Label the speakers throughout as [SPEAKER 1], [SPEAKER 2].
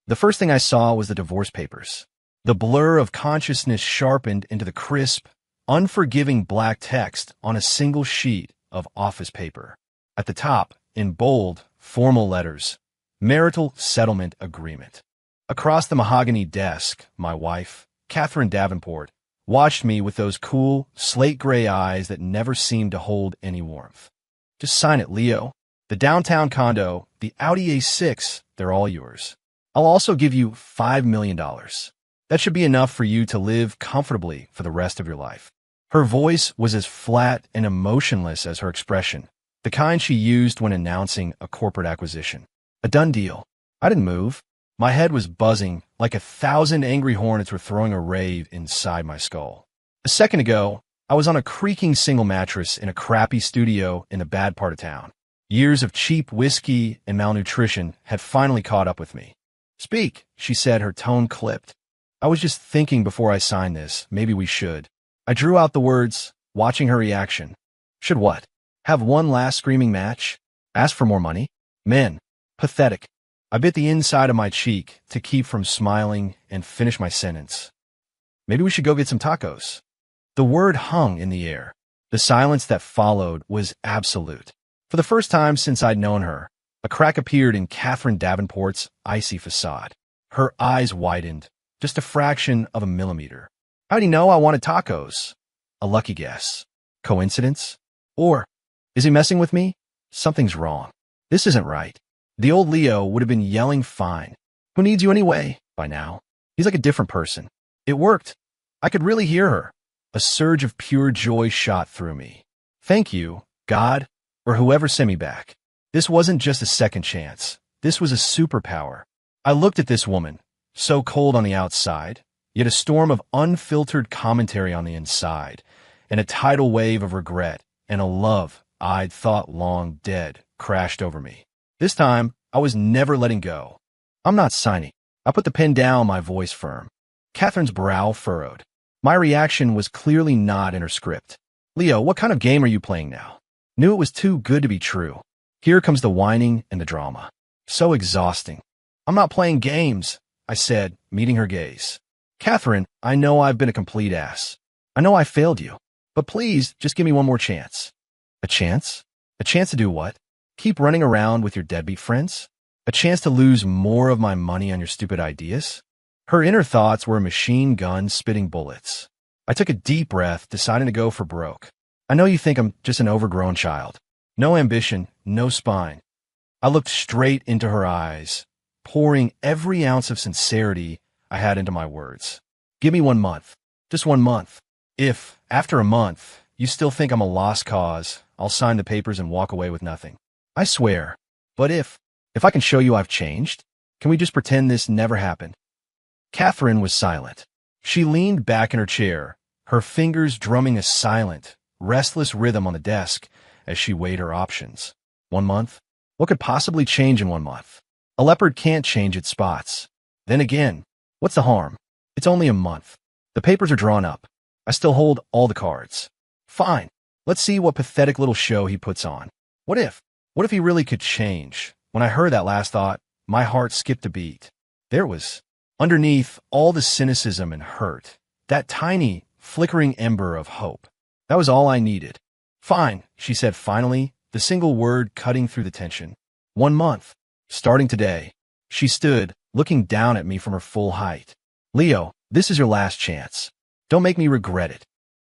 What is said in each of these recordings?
[SPEAKER 1] The first thing I saw was the divorce papers. The blur of consciousness sharpened into the crisp, unforgiving black text on a single sheet of office paper. At the top, in bold, formal letters, marital settlement agreement. Across the mahogany desk, my wife, Catherine Davenport, watched me with those cool, slate-gray eyes that never seemed to hold any warmth. Just sign it, Leo. The downtown condo, the Audi A6, they're all yours. I'll also give you $5 million. That should be enough for you to live comfortably for the rest of your life. Her voice was as flat and emotionless as her expression, the kind she used when announcing a corporate acquisition. A done deal. I didn't move. My head was buzzing like 1,000 angry hornets were throwing a rave inside my skull. A second ago, I was on a creaking single mattress in a crappy studio in a bad part of town. Years of cheap whiskey and malnutrition had finally caught up with me. Speak, she said, her tone clipped. I was just thinking before I signed this, maybe we should. I drew out the words, watching her reaction. Should what? Have one last screaming match? Ask for more money? Man, pathetic. I bit the inside of my cheek to keep from smiling and finish my sentence. Maybe we should go get some tacos. The word hung in the air. The silence that followed was absolute. For the first time since I'd known her, a crack appeared in Catherine Davenport's icy facade. Her eyes widened, just a fraction of a millimeter. How'd he know I wanted tacos? A lucky guess. Coincidence? Or, is he messing with me? Something's wrong. This isn't right. The old Leo would have been yelling fine. Who needs you anyway, by now? He's like a different person. It worked. I could really hear her. A surge of pure joy shot through me. Thank you, God, or whoever sent me back. This wasn't just a second chance. This was a superpower. I looked at this woman, so cold on the outside, yet a storm of unfiltered commentary on the inside, and a tidal wave of regret and a love I'd thought long dead crashed over me. This time, I was never letting go. I'm not signing. I put the pen down, my voice firm. Catherine's brow furrowed. My reaction was clearly not in her script. Leo, what kind of game are you playing now? Knew it was too good to be true. Here comes the whining and the drama. So exhausting. I'm not playing games, I said, meeting her gaze. Catherine, I know I've been a complete ass. I know I failed you. But please, just give me one more chance. A chance? A chance to do what? Keep running around with your deadbeat friends? A chance to lose more of my money on your stupid ideas? Her inner thoughts were a machine gun spitting bullets. I took a deep breath, deciding to go for broke. I know you think I'm just an overgrown child. No ambition, no spine. I looked straight into her eyes, pouring every ounce of sincerity I had into my words. Give me 1 month. Just 1 month. If, after a month, you still think I'm a lost cause, I'll sign the papers and walk away with nothing. I swear. But if I can show you I've changed, can we just pretend this never happened? Catherine was silent. She leaned back in her chair, her fingers drumming a silent, restless rhythm on the desk as she weighed her options. 1 month? What could possibly change in 1 month? A leopard can't change its spots. Then again, what's the harm? It's only a month. The papers are drawn up. I still hold all the cards. Fine. Let's see what pathetic little show he puts on. What if he really could change? When I heard that last thought, my heart skipped a beat. There it was. Underneath all the cynicism and hurt, that tiny, flickering ember of hope. That was all I needed. Fine, she said finally, the single word cutting through the tension. 1 month. Starting today. She stood, looking down at me from her full height. Leo, this is your last chance. Don't make me regret it.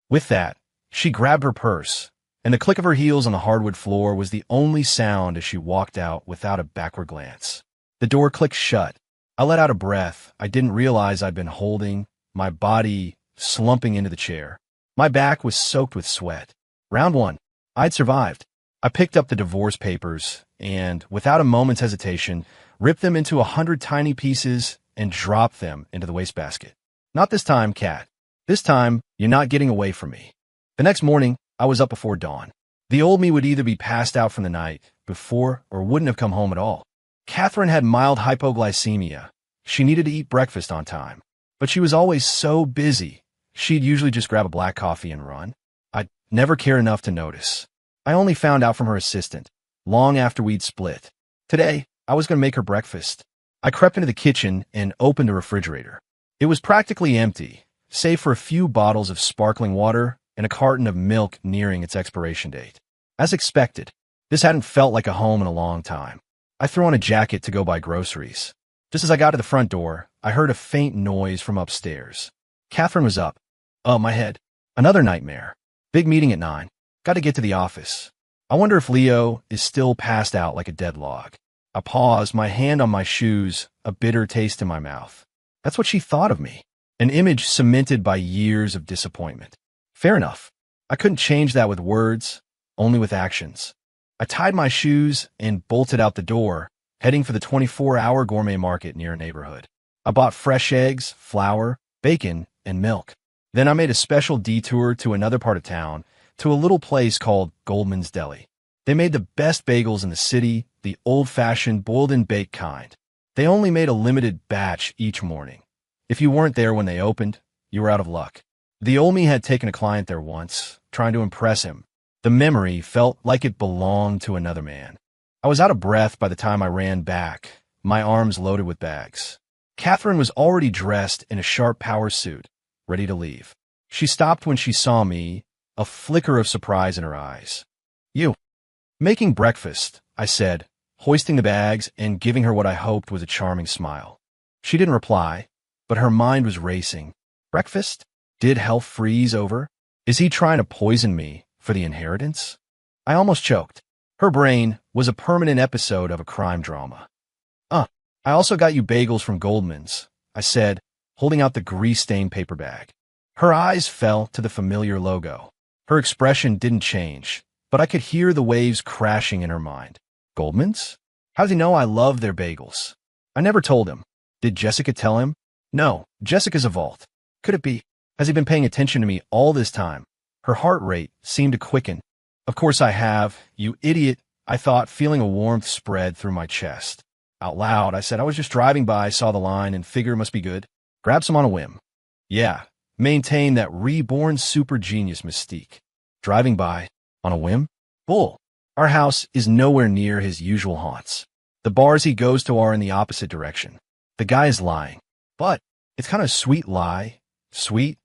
[SPEAKER 1] With that, she grabbed her purse, and the click of her heels on the hardwood floor was the only sound as she walked out without a backward glance. The door clicked shut. I let out a breath I didn't realize I'd been holding, my body slumping into the chair. My back was soaked with sweat. Round 1. I'd survived. I picked up the divorce papers and, without a moment's hesitation, ripped them into 100 tiny pieces and dropped them into the wastebasket. Not this time, Cat. This time, you're not getting away from me. The next morning, I was up before dawn. The old me would either be passed out from the night before or wouldn't have come home at all. Catherine had mild hypoglycemia. She needed to eat breakfast on time. But she was always so busy, she'd usually just grab a black coffee and run. I'd never cared enough to notice. I only found out from her assistant, long after we'd split. Today, I was going to make her breakfast. I crept into the kitchen and opened the refrigerator. It was practically empty, save for a few bottles of sparkling water and a carton of milk nearing its expiration date. As expected, this hadn't felt like a home in a long time. I threw on a jacket to go buy groceries. Just as I got to the front door, I heard a faint noise from upstairs. Catherine was up. Oh, my head. Another nightmare. Big meeting at 9. Got to get to the office. I wonder if Leo is still passed out like a dead log. I paused, my hand on my shoes, a bitter taste in my mouth. That's what she thought of me. An image cemented by years of disappointment. Fair enough. I couldn't change that with words, only with actions. I tied my shoes and bolted out the door, heading for the 24-hour gourmet market near a neighborhood. I bought fresh eggs, flour, bacon, and milk. Then I made a special detour to another part of town, to a little place called Goldman's Deli. They made the best bagels in the city, the old-fashioned boiled-and-baked kind. They only made a limited batch each morning. If you weren't there when they opened, you were out of luck. The old me had taken a client there once, trying to impress him. The memory felt like it belonged to another man. I was out of breath by the time I ran back, my arms loaded with bags. Catherine was already dressed in a sharp power suit, ready to leave. She stopped when she saw me, a flicker of surprise in her eyes. You. Making breakfast, I said, hoisting the bags and giving her what I hoped was a charming smile. She didn't reply, but her mind was racing. Breakfast? Did hell freeze over? Is he trying to poison me for the inheritance? I almost choked. Her brain was a permanent episode of a crime drama. I also got you bagels from Goldman's, I said, holding out the grease-stained paper bag. Her eyes fell to the familiar logo. Her expression didn't change, but I could hear the waves crashing in her mind. Goldman's? How does he know I love their bagels? I never told him. Did Jessica tell him? No, Jessica's a vault. Could it be? Has he been paying attention to me all this time? Her heart rate seemed to quicken. Of course I have, you idiot, I thought, feeling a warmth spread through my chest. Out loud, I said I was just driving by, saw the line, and figured it must be good. Grab some on a whim. Yeah, maintain that reborn super genius mystique. Driving by, on a whim? Bull. Our house is nowhere near his usual haunts. The bars he goes to are in the opposite direction. The guy is lying. But it's kind of a sweet lie. Sweet?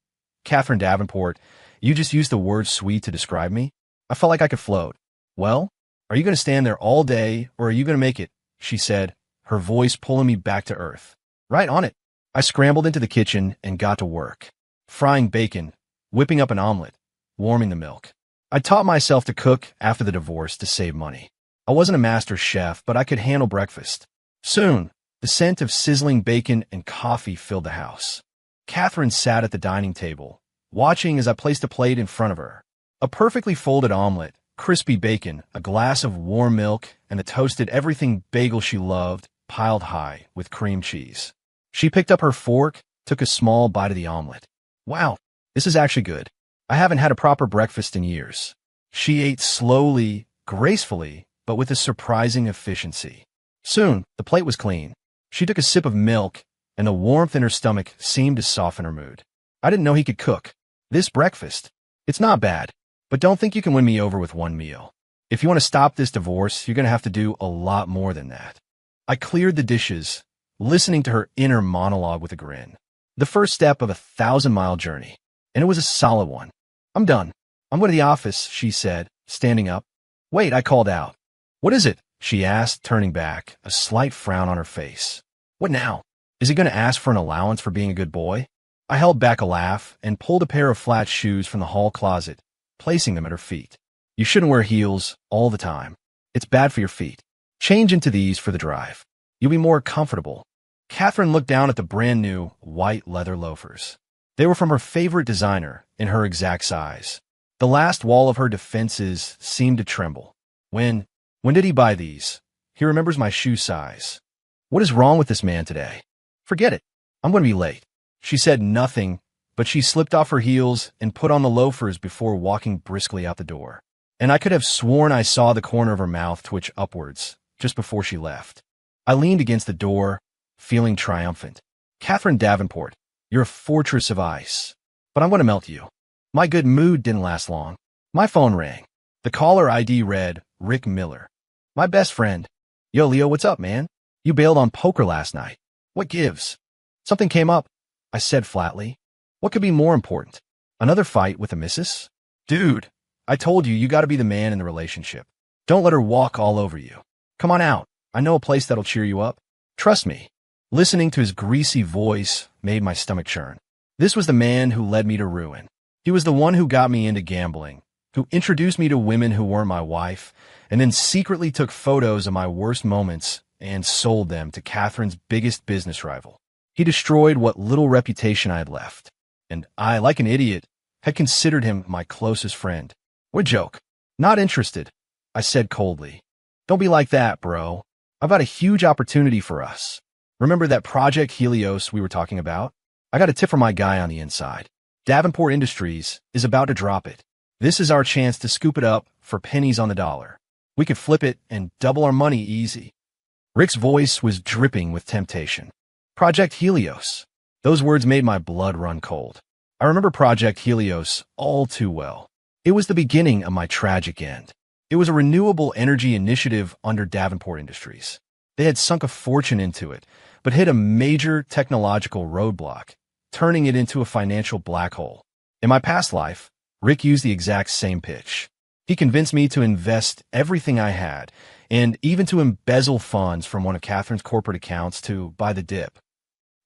[SPEAKER 1] Catherine Davenport, you just used the word sweet to describe me? I felt like I could float. Well, are you going to stand there all day, or are you going to make it? She said, her voice pulling me back to earth. Right on it. I scrambled into the kitchen and got to work. Frying bacon, whipping up an omelet, warming the milk. I taught myself to cook after the divorce to save money. I wasn't a master chef, but I could handle breakfast. Soon, the scent of sizzling bacon and coffee filled the house. Catherine sat at the dining table, watching as I placed a plate in front of her. A perfectly folded omelet, crispy bacon, a glass of warm milk, and the toasted everything bagel she loved, piled high with cream cheese. She picked up her fork, took a small bite of the omelet. Wow, this is actually good. I haven't had a proper breakfast in years. She ate slowly, gracefully, but with a surprising efficiency. Soon, the plate was clean. She took a sip of milk, and the warmth in her stomach seemed to soften her mood. I didn't know he could cook. This breakfast, it's not bad, but don't think you can win me over with one meal. If you want to stop this divorce, you're going to have to do a lot more than that. I cleared the dishes, listening to her inner monologue with a grin. The first step of a 1,000-mile journey, and it was a solid one. I'm done. I'm going to the office, she said, standing up. Wait, I called out. What is it? She asked, turning back, a slight frown on her face. What now? Is he going to ask for an allowance for being a good boy? I held back a laugh and pulled a pair of flat shoes from the hall closet, placing them at her feet. You shouldn't wear heels all the time. It's bad for your feet. Change into these for the drive. You'll be more comfortable. Catherine looked down at the brand-new white leather loafers. They were from her favorite designer, in her exact size. The last wall of her defenses seemed to tremble. When did he buy these? He remembers my shoe size. What is wrong with this man today? Forget it. I'm going to be late. She said nothing, but she slipped off her heels and put on the loafers before walking briskly out the door. And I could have sworn I saw the corner of her mouth twitch upwards just before she left. I leaned against the door, feeling triumphant. Catherine Davenport, you're a fortress of ice. But I'm going to melt you. My good mood didn't last long. My phone rang. The caller ID read, Rick Miller. My best friend. Yo, Leo, what's up, man? You bailed on poker last night. What gives? Something came up, I said flatly. What could be more important? Another fight with a missus? Dude, I told you gotta be the man in the relationship. Don't let her walk all over you. Come on out. I know a place that'll cheer you up. Trust me. Listening to his greasy voice made my stomach churn. This was the man who led me to ruin. He was the one who got me into gambling, who introduced me to women who weren't my wife, and then secretly took photos of my worst moments and sold them to Catherine's biggest business rival. He destroyed what little reputation I had left, and I, like an idiot, had considered him my closest friend. What joke? Not interested, I said coldly. Don't be like that, bro. I've got a huge opportunity for us. Remember that Project Helios we were talking about? I got a tip from my guy on the inside. Davenport Industries is about to drop it. This is our chance to scoop it up for pennies on the dollar. We could flip it and double our money easy. Rick's voice was dripping with temptation. Project Helios. Those words made my blood run cold. I remember Project Helios all too well. It was the beginning of my tragic end. It was a renewable energy initiative under Davenport Industries. They had sunk a fortune into it, but hit a major technological roadblock, turning it into a financial black hole. In my past life, Rick used the exact same pitch. He convinced me to invest everything I had, and even to embezzle funds from one of Catherine's corporate accounts to buy the dip.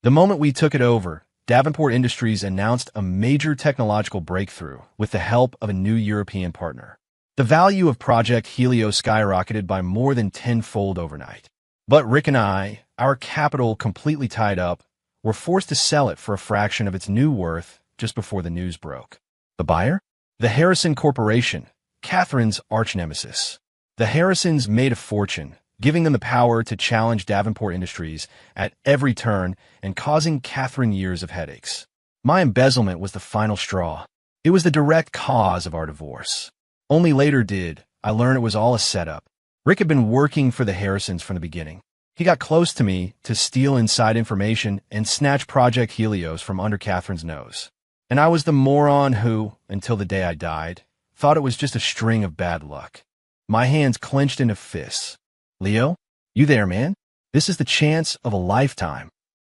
[SPEAKER 1] The moment we took it over, Davenport Industries announced a major technological breakthrough with the help of a new European partner. The value of Project Helios skyrocketed by more than tenfold overnight. But Rick and I, our capital completely tied up, were forced to sell it for a fraction of its new worth just before the news broke. The buyer? The Harrison Corporation, Catherine's arch-nemesis. The Harrisons made a fortune, giving them the power to challenge Davenport Industries at every turn and causing Catherine years of headaches. My embezzlement was the final straw. It was the direct cause of our divorce. Only later did I learn it was all a setup. Rick had been working for the Harrisons from the beginning. He got close to me to steal inside information and snatch Project Helios from under Catherine's nose. And I was the moron who, until the day I died, thought it was just a string of bad luck. My hands clenched into fists. Leo? You there, man? This is the chance of a lifetime.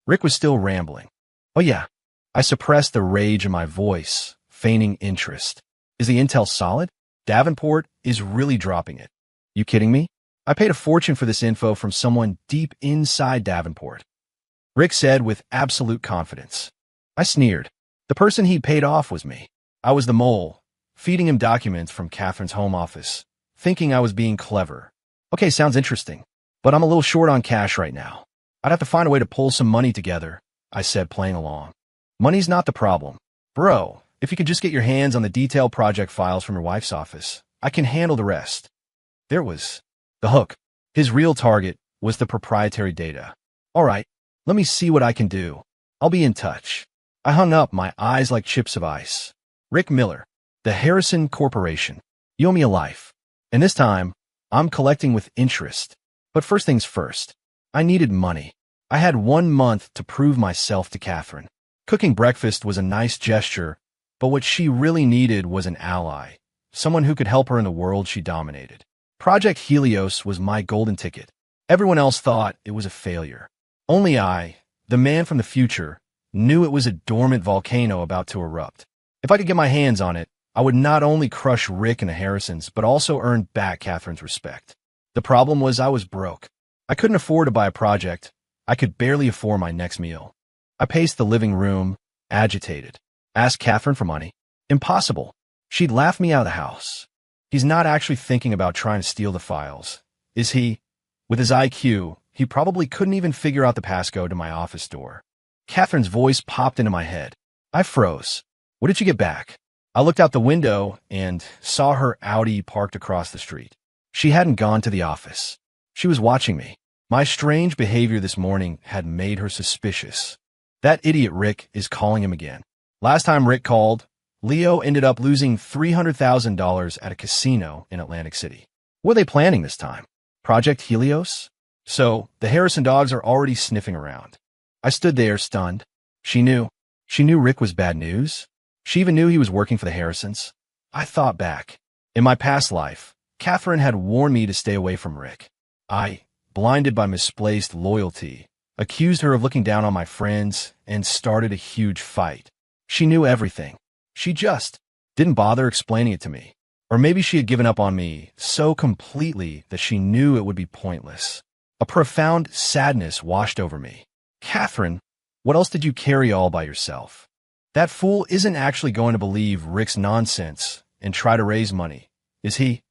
[SPEAKER 1] Rick was still rambling. Oh yeah. I suppressed the rage in my voice, feigning interest. Is the intel solid? Davenport is really dropping it. You kidding me? I paid a fortune for this info from someone deep inside Davenport. Rick said with absolute confidence. I sneered. The person he'd paid off was me. I was the mole, feeding him documents from Catherine's home office, thinking I was being clever. Okay, sounds interesting, but I'm a little short on cash right now. I'd have to find a way to pull some money together, I said, playing along. Money's not the problem. Bro, if you could just get your hands on the detailed project files from your wife's office, I can handle the rest. There was the hook. His real target was the proprietary data. All right, let me see what I can do. I'll be in touch. I hung up, my eyes like chips of ice. Rick Miller, the Harrison Corporation. You owe me a life. And this time, I'm collecting with interest. But first things first, I needed money. I had 1 month to prove myself to Catherine. Cooking breakfast was a nice gesture, but what she really needed was an ally, someone who could help her in the world she dominated. Project Helios was my golden ticket. Everyone else thought it was a failure. Only I, the man from the future, knew it was a dormant volcano about to erupt. If I could get my hands on it, I would not only crush Rick and the Harrisons, but also earn back Catherine's respect. The problem was I was broke. I couldn't afford to buy a project. I could barely afford my next meal. I paced the living room, agitated. Asked Catherine for money. Impossible. She'd laugh me out of the house. He's not actually thinking about trying to steal the files, is he? With his IQ, he probably couldn't even figure out the passcode to my office door. Catherine's voice popped into my head. I froze. What did you get back? I looked out the window and saw her Audi parked across the street. She hadn't gone to the office. She was watching me. My strange behavior this morning had made her suspicious. That idiot Rick is calling him again. Last time Rick called, Leo ended up losing $300,000 at a casino in Atlantic City. What are they planning this time? Project Helios? So, the Harrison dogs are already sniffing around. I stood there, stunned. She knew. She knew Rick was bad news. She even knew he was working for the Harrisons. I thought back. In my past life, Catherine had warned me to stay away from Rick. I blinded by misplaced loyalty, accused her of looking down on my friends, and started a huge fight. She knew everything. She just didn't bother explaining it to me. Or maybe she had given up on me so completely that she knew it would be pointless. A profound sadness washed over me. Catherine, what else did you carry all by yourself? That fool isn't actually going to believe Rick's nonsense and try to raise money, is he?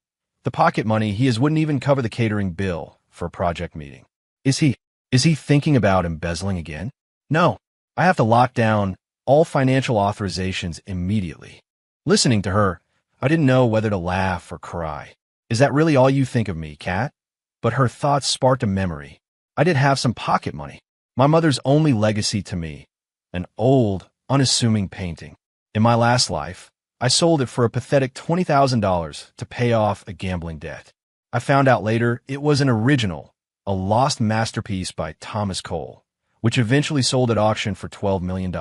[SPEAKER 1] The pocket money he has wouldn't even cover the catering bill for a project meeting. Is he thinking about embezzling again? No, I have to lock down all financial authorizations immediately. Listening to her, I didn't know whether to laugh or cry. Is that really all you think of me, Kat? But her thoughts sparked a memory. I did have some pocket money. My mother's only legacy to me. An old, unassuming painting. In my last life, I sold it for a pathetic $20,000 to pay off a gambling debt. I found out later it was an original, a lost masterpiece by Thomas Cole, which eventually sold at auction for $12 million.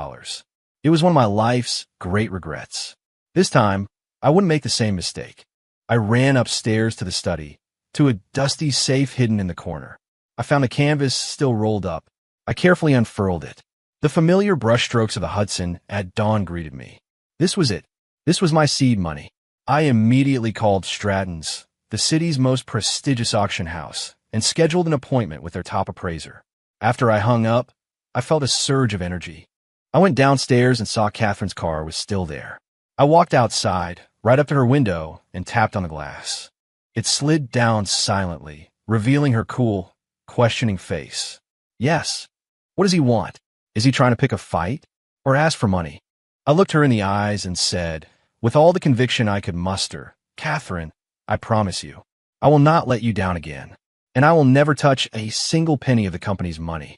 [SPEAKER 1] It was one of my life's great regrets. This time, I wouldn't make the same mistake. I ran upstairs to the study, to a dusty safe hidden in the corner. I found a canvas still rolled up. I carefully unfurled it. The familiar brushstrokes of the Hudson at dawn greeted me. This was it. This was my seed money. I immediately called Stratton's, the city's most prestigious auction house, and scheduled an appointment with their top appraiser. After I hung up, I felt a surge of energy. I went downstairs and saw Catherine's car was still there. I walked outside, right up to her window, and tapped on the glass. It slid down silently, revealing her cool, questioning face. Yes. What does he want? Is he trying to pick a fight? Or ask for money? I looked her in the eyes and said, with all the conviction I could muster, Catherine, I promise you, I will not let you down again, and I will never touch a single penny of the company's money.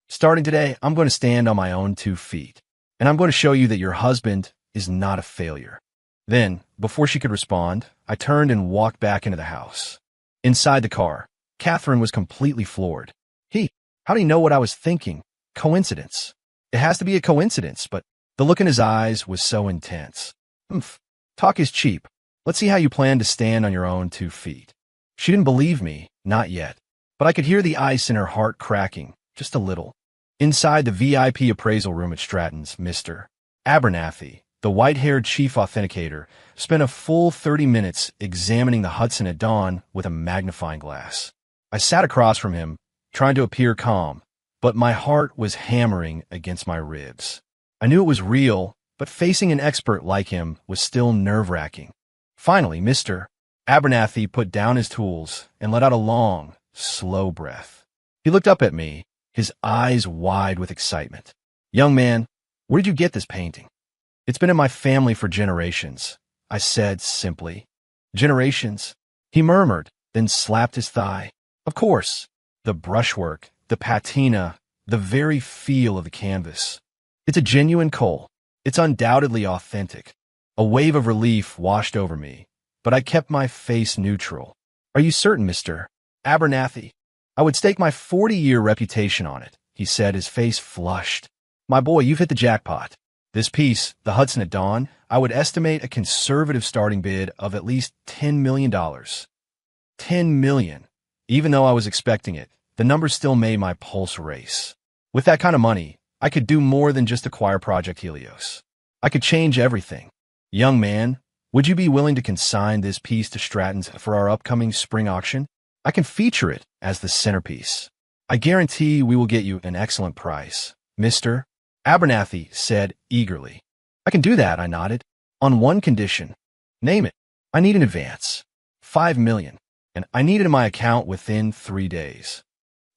[SPEAKER 1] Starting today, I'm going to stand on my own 2 feet, and I'm going to show you that your husband is not a failure. Then, before she could respond, I turned and walked back into the house. Inside the car, Catherine was completely floored. How do you know what I was thinking? Coincidence. It has to be a coincidence, but the look in his eyes was so intense. Talk is cheap. Let's see how you plan to stand on your own 2 feet. She didn't believe me, not yet, but I could hear the ice in her heart cracking, just a little. Inside the VIP appraisal room at Stratton's, Mr. Abernathy, the white-haired chief authenticator, spent a full 30 minutes examining the Hudson at dawn with a magnifying glass. I sat across from him, trying to appear calm, but my heart was hammering against my ribs. I knew it was real, but facing an expert like him was still nerve-wracking. Finally, Mr. Abernathy put down his tools and let out a long, slow breath. He looked up at me, his eyes wide with excitement. Young man, where did you get this painting? It's been in my family for generations, I said simply. Generations? He murmured, then slapped his thigh. Of course. The brushwork, the patina, the very feel of the canvas. It's a genuine Cole. It's undoubtedly authentic. A wave of relief washed over me, but I kept my face neutral. Are you certain, Mr. Abernathy? I would stake my 40-year reputation on it, he said, his face flushed. My boy, you've hit the jackpot. This piece, the Hudson at dawn, I would estimate a conservative starting bid of at least $10 million. $10 million. Even though I was expecting it, the number still made my pulse race. With that kind of money, I could do more than just acquire Project Helios. I could change everything. Young man, would you be willing to consign this piece to Stratton's for our upcoming spring auction? I can feature it as the centerpiece. I guarantee we will get you an excellent price, Mr. Abernathy said eagerly. I can do that, I nodded. On one condition. Name it. I need an advance. $5 million. And I need it in my account within 3 days.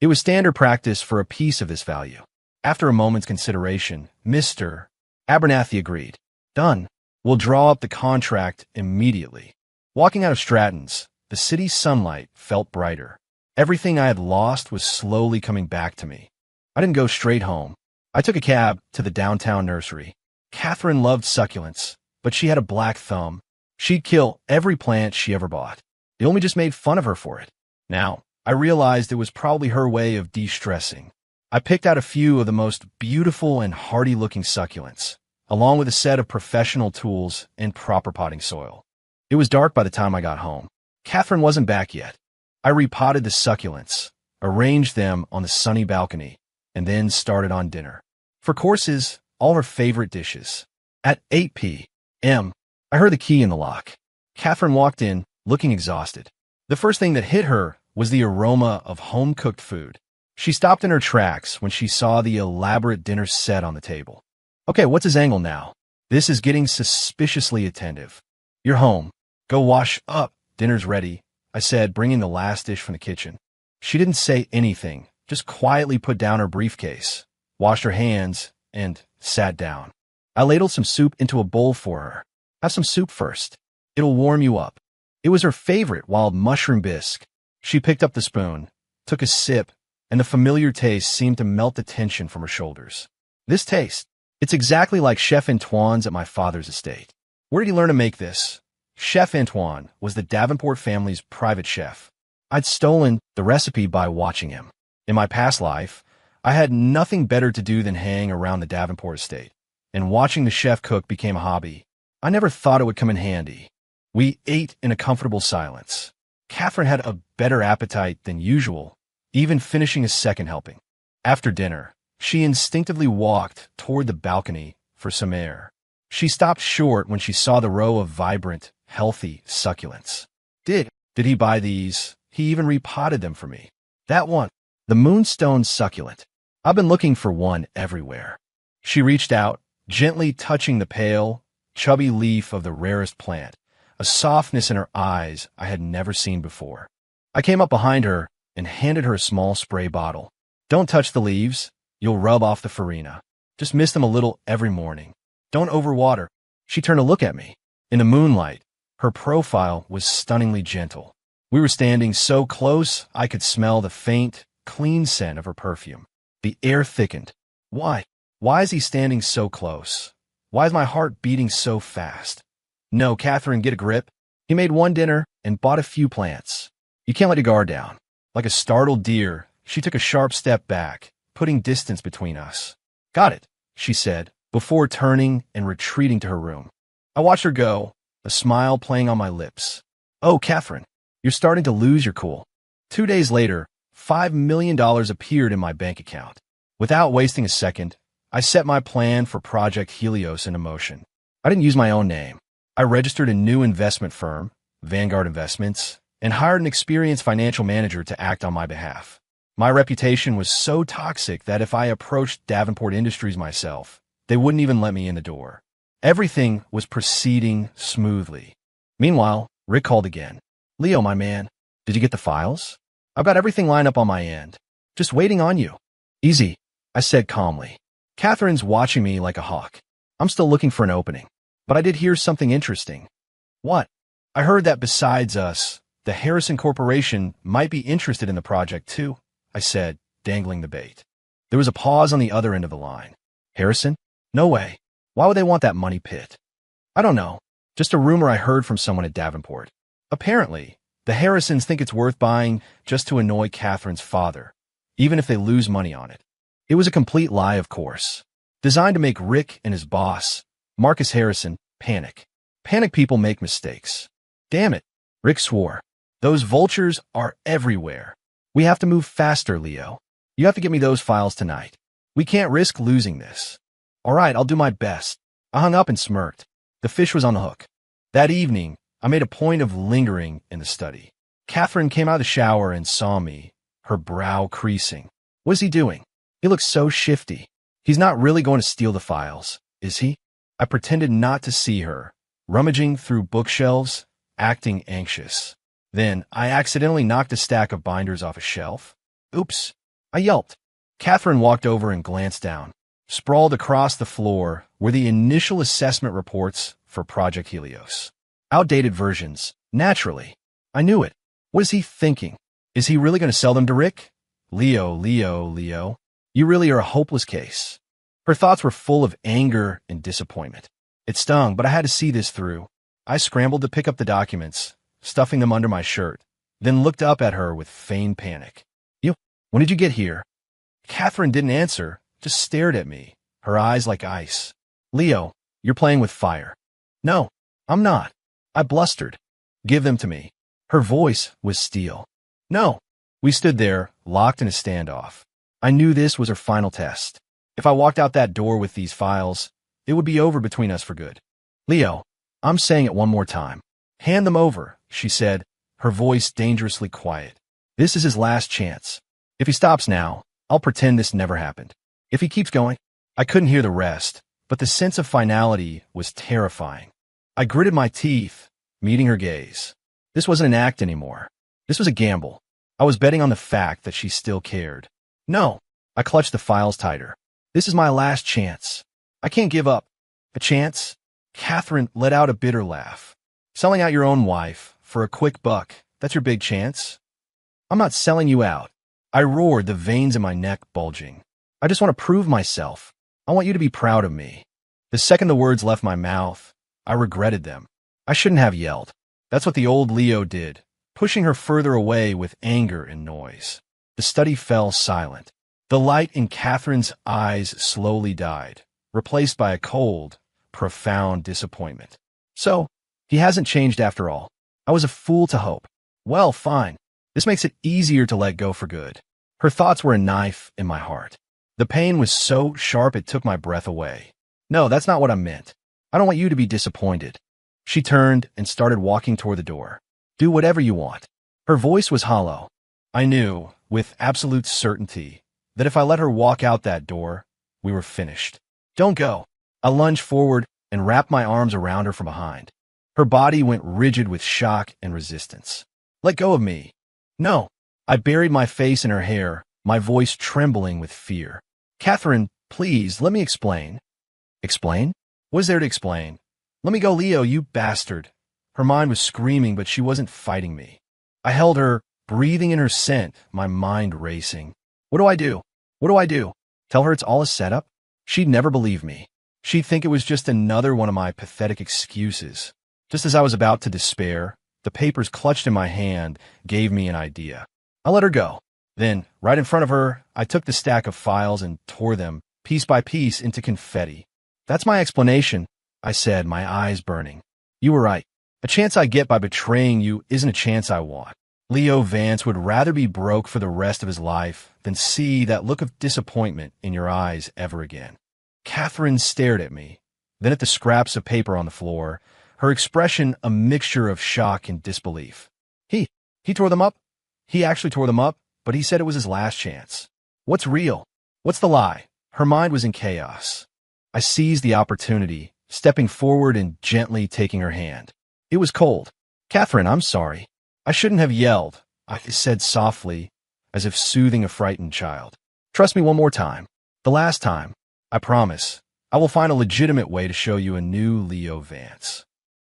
[SPEAKER 1] It was standard practice for a piece of this value. After a moment's consideration, Mr. Abernathy agreed. Done. We'll draw up the contract immediately. Walking out of Stratton's, the city's sunlight felt brighter. Everything I had lost was slowly coming back to me. I didn't go straight home. I took a cab to the downtown nursery. Catherine loved succulents, but she had a black thumb. She'd kill every plant she ever bought. It only just made fun of her for it. Now, I realized it was probably her way of de-stressing. I picked out a few of the most beautiful and hardy-looking succulents, along with a set of professional tools and proper potting soil. It was dark by the time I got home. Catherine wasn't back yet. I repotted the succulents, arranged them on the sunny balcony, and then started on dinner. For courses, all her favorite dishes. At 8 p.m., I heard the key in the lock. Catherine walked in, looking exhausted. The first thing that hit her was the aroma of home-cooked food. She stopped in her tracks when she saw the elaborate dinner set on the table. Okay, what's his angle now? This is getting suspiciously attentive. You're home. Go wash up. Dinner's ready, I said, bringing the last dish from the kitchen. She didn't say anything, just quietly put down her briefcase, washed her hands, and sat down. I ladled some soup into a bowl for her. Have some soup first. It'll warm you up. It was her favorite wild mushroom bisque. She picked up the spoon, took a sip, and the familiar taste seemed to melt the tension from her shoulders. This taste, it's exactly like Chef Antoine's at my father's estate. Where did he learn to make this? Chef Antoine was the Davenport family's private chef. I'd stolen the recipe by watching him. In my past life, I had nothing better to do than hang around the Davenport estate, and watching the chef cook became a hobby. I never thought it would come in handy. We ate in a comfortable silence. Catherine had a better appetite than usual, even finishing a second helping. After dinner, she instinctively walked toward the balcony for some air. She stopped short when she saw the row of vibrant, healthy succulents. Did he buy these? He even repotted them for me. That one, the moonstone succulent. I've been looking for one everywhere. She reached out, gently touching the pale, chubby leaf of the rarest plant, a softness in her eyes I had never seen before. I came up behind her and handed her a small spray bottle. Don't touch the leaves. You'll rub off the farina. Just mist them a little every morning. Don't overwater. She turned to look at me. In the moonlight, her profile was stunningly gentle. We were standing so close I could smell the faint, clean scent of her perfume. The air thickened. Why? Why is he standing so close? Why is my heart beating so fast? No, Catherine, get a grip. He made one dinner and bought a few plants. You can't let your guard down. Like a startled deer, she took a sharp step back, putting distance between us. Got it, she said, before turning and retreating to her room. I watched her go, a smile playing on my lips. Oh, Catherine, you're starting to lose your cool. 2 days later, $5 million appeared in my bank account. Without wasting a second, I set my plan for Project Helios into motion. I didn't use my own name. I registered a new investment firm, Vanguard Investments, and hired an experienced financial manager to act on my behalf. My reputation was so toxic that if I approached Davenport Industries myself, they wouldn't even let me in the door. Everything was proceeding smoothly. Meanwhile, Rick called again. Leo, my man, did you get the files? I've got everything lined up on my end. Just waiting on you. Easy, I said calmly. Catherine's watching me like a hawk. I'm still looking for an opening. But I did hear something interesting. What? I heard that besides us, the Harrison Corporation might be interested in the project too, I said, dangling the bait. There was a pause on the other end of the line. Harrison? No way. Why would they want that money pit? I don't know. Just a rumor I heard from someone at Davenport. Apparently, the Harrisons think it's worth buying just to annoy Catherine's father, even if they lose money on it. It was a complete lie, of course, designed to make Rick and his boss, Marcus Harrison, panic. Panic people make mistakes. Damn it, Rick swore. Those vultures are everywhere. We have to move faster, Leo. You have to get me those files tonight. We can't risk losing this. All right, I'll do my best. I hung up and smirked. The fish was on the hook. That evening, I made a point of lingering in the study. Catherine came out of the shower and saw me, her brow creasing. What is he doing? He looks so shifty. He's not really going to steal the files, is he? I pretended not to see her, rummaging through bookshelves, acting anxious. Then I accidentally knocked a stack of binders off a shelf. Oops, I yelped. Catherine walked over and glanced down. Sprawled across the floor were the initial assessment reports for Project Helios. Outdated versions, naturally. I knew it. What is he thinking? Is he really going to sell them to Rick? Leo, you really are a hopeless case. Her thoughts were full of anger and disappointment. It stung, but I had to see this through. I scrambled to pick up the documents, stuffing them under my shirt, then looked up at her with feigned panic. When did you get here? Catherine didn't answer, just stared at me, her eyes like ice. Leo, you're playing with fire. No, I'm not. I blustered. Give them to me. Her voice was steel. No, We stood there, locked in a standoff. I knew this was her final test. If I walked out that door with these files, it would be over between us for good. Leo, I'm saying it one more time. Hand them over, she said, her voice dangerously quiet. This is his last chance. If he stops now, I'll pretend this never happened. If he keeps going, I couldn't hear the rest, but the sense of finality was terrifying. I gritted my teeth, meeting her gaze. This wasn't an act anymore. This was a gamble. I was betting on the fact that she still cared. No, I clutched the files tighter. This is my last chance. I can't give up. A chance? Catherine let out a bitter laugh. Selling out your own wife for a quick buck, that's your big chance? I'm not selling you out. I roared, the veins in my neck bulging. I just want to prove myself. I want you to be proud of me. The second the words left my mouth, I regretted them. I shouldn't have yelled. That's what the old Leo did, pushing her further away with anger and noise. The study fell silent. The light in Catherine's eyes slowly died, replaced by a cold, profound disappointment. So, he hasn't changed after all. I was a fool to hope. Well, fine. This makes it easier to let go for good. Her thoughts were a knife in my heart. The pain was so sharp it took my breath away. No, that's not what I meant. I don't want you to be disappointed. She turned and started walking toward the door. Do whatever you want. Her voice was hollow. I knew, with absolute certainty, that if I let her walk out that door, we were finished. Don't go. I lunged forward and wrapped my arms around her from behind. Her body went rigid with shock and resistance. Let go of me. No. I buried my face in her hair, my voice trembling with fear. Catherine, please, let me explain. Explain? What is there to explain? Let me go, Leo, you bastard. Her mind was screaming, but she wasn't fighting me. I held her, breathing in her scent, my mind racing. What do I do? What do I do? Tell her it's all a setup? She'd never believe me. She'd think it was just another one of my pathetic excuses. Just as I was about to despair, the papers clutched in my hand gave me an idea. I let her go. Then, right in front of her, I took the stack of files and tore them, piece by piece, into confetti. That's my explanation, I said, my eyes burning. You were right. A chance I get by betraying you isn't a chance I want. Leo Vance would rather be broke for the rest of his life than see that look of disappointment in your eyes ever again. Catherine stared at me, then at the scraps of paper on the floor, her expression a mixture of shock and disbelief. He tore them up? He actually tore them up, but he said it was his last chance. What's real? What's the lie? Her mind was in chaos. I seized the opportunity, stepping forward and gently taking her hand. It was cold. Catherine, I'm sorry. I shouldn't have yelled, I said softly, as if soothing a frightened child. Trust me one more time. The last time. I promise. I will find a legitimate way to show you a new Leo Vance.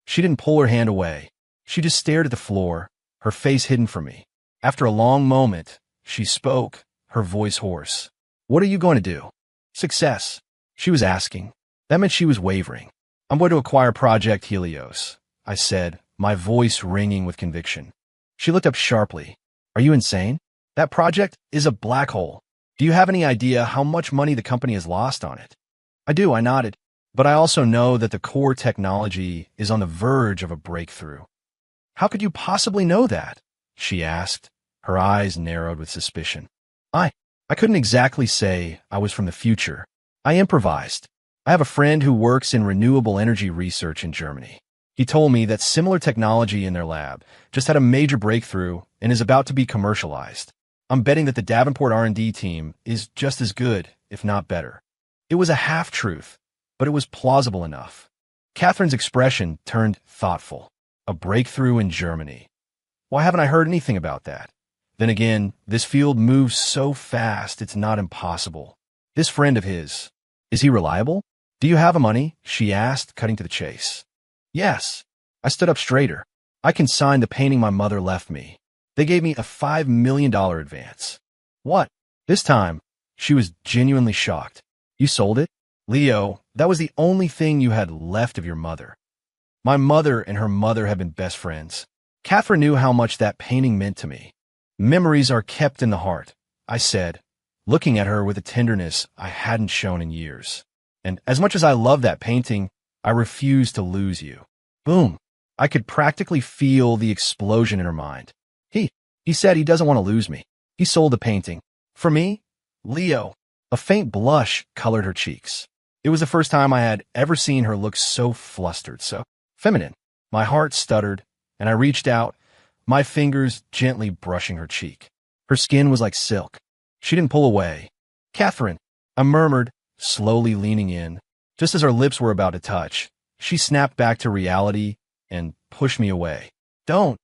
[SPEAKER 1] She didn't pull her hand away. She just stared at the floor, her face hidden from me. After a long moment, she spoke, her voice hoarse. What are you going to do? Success. She was asking. That meant she was wavering. I'm going to acquire Project Helios, I said, my voice ringing with conviction. She looked up sharply. Are you insane? That project is a black hole. Do you have any idea how much money the company has lost on it? I do, I nodded. But I also know that the core technology is on the verge of a breakthrough. How could you possibly know that? She asked, her eyes narrowed with suspicion. I couldn't exactly say I was from the future. I improvised. I have a friend who works in renewable energy research in Germany. He told me that similar technology in their lab just had a major breakthrough and is about to be commercialized. I'm betting that the Davenport R&D team is just as good, if not better. It was a half-truth, but it was plausible enough. Catherine's expression turned thoughtful. A breakthrough in Germany. Why haven't I heard anything about that? Then again, this field moves so fast it's not impossible. This friend of his, is he reliable? Do you have money? She asked, cutting to the chase. Yes. I stood up straighter. I consigned the painting my mother left me. They gave me a $5 million advance. What? This time, she was genuinely shocked. You sold it? Leo, that was the only thing you had left of your mother. My mother and her mother have been best friends. Catherine knew how much that painting meant to me. Memories are kept in the heart, I said, looking at her with a tenderness I hadn't shown in years. And as much as I love that painting, I refuse to lose you. Boom. I could practically feel the explosion in her mind. He said he doesn't want to lose me. He sold the painting. For me? Leo. A faint blush colored her cheeks. It was the first time I had ever seen her look so flustered, so feminine. My heart stuttered, and I reached out, my fingers gently brushing her cheek. Her skin was like silk. She didn't pull away. Catherine, I murmured, slowly leaning in. Just as our lips were about to touch, she snapped back to reality and pushed me away. Don't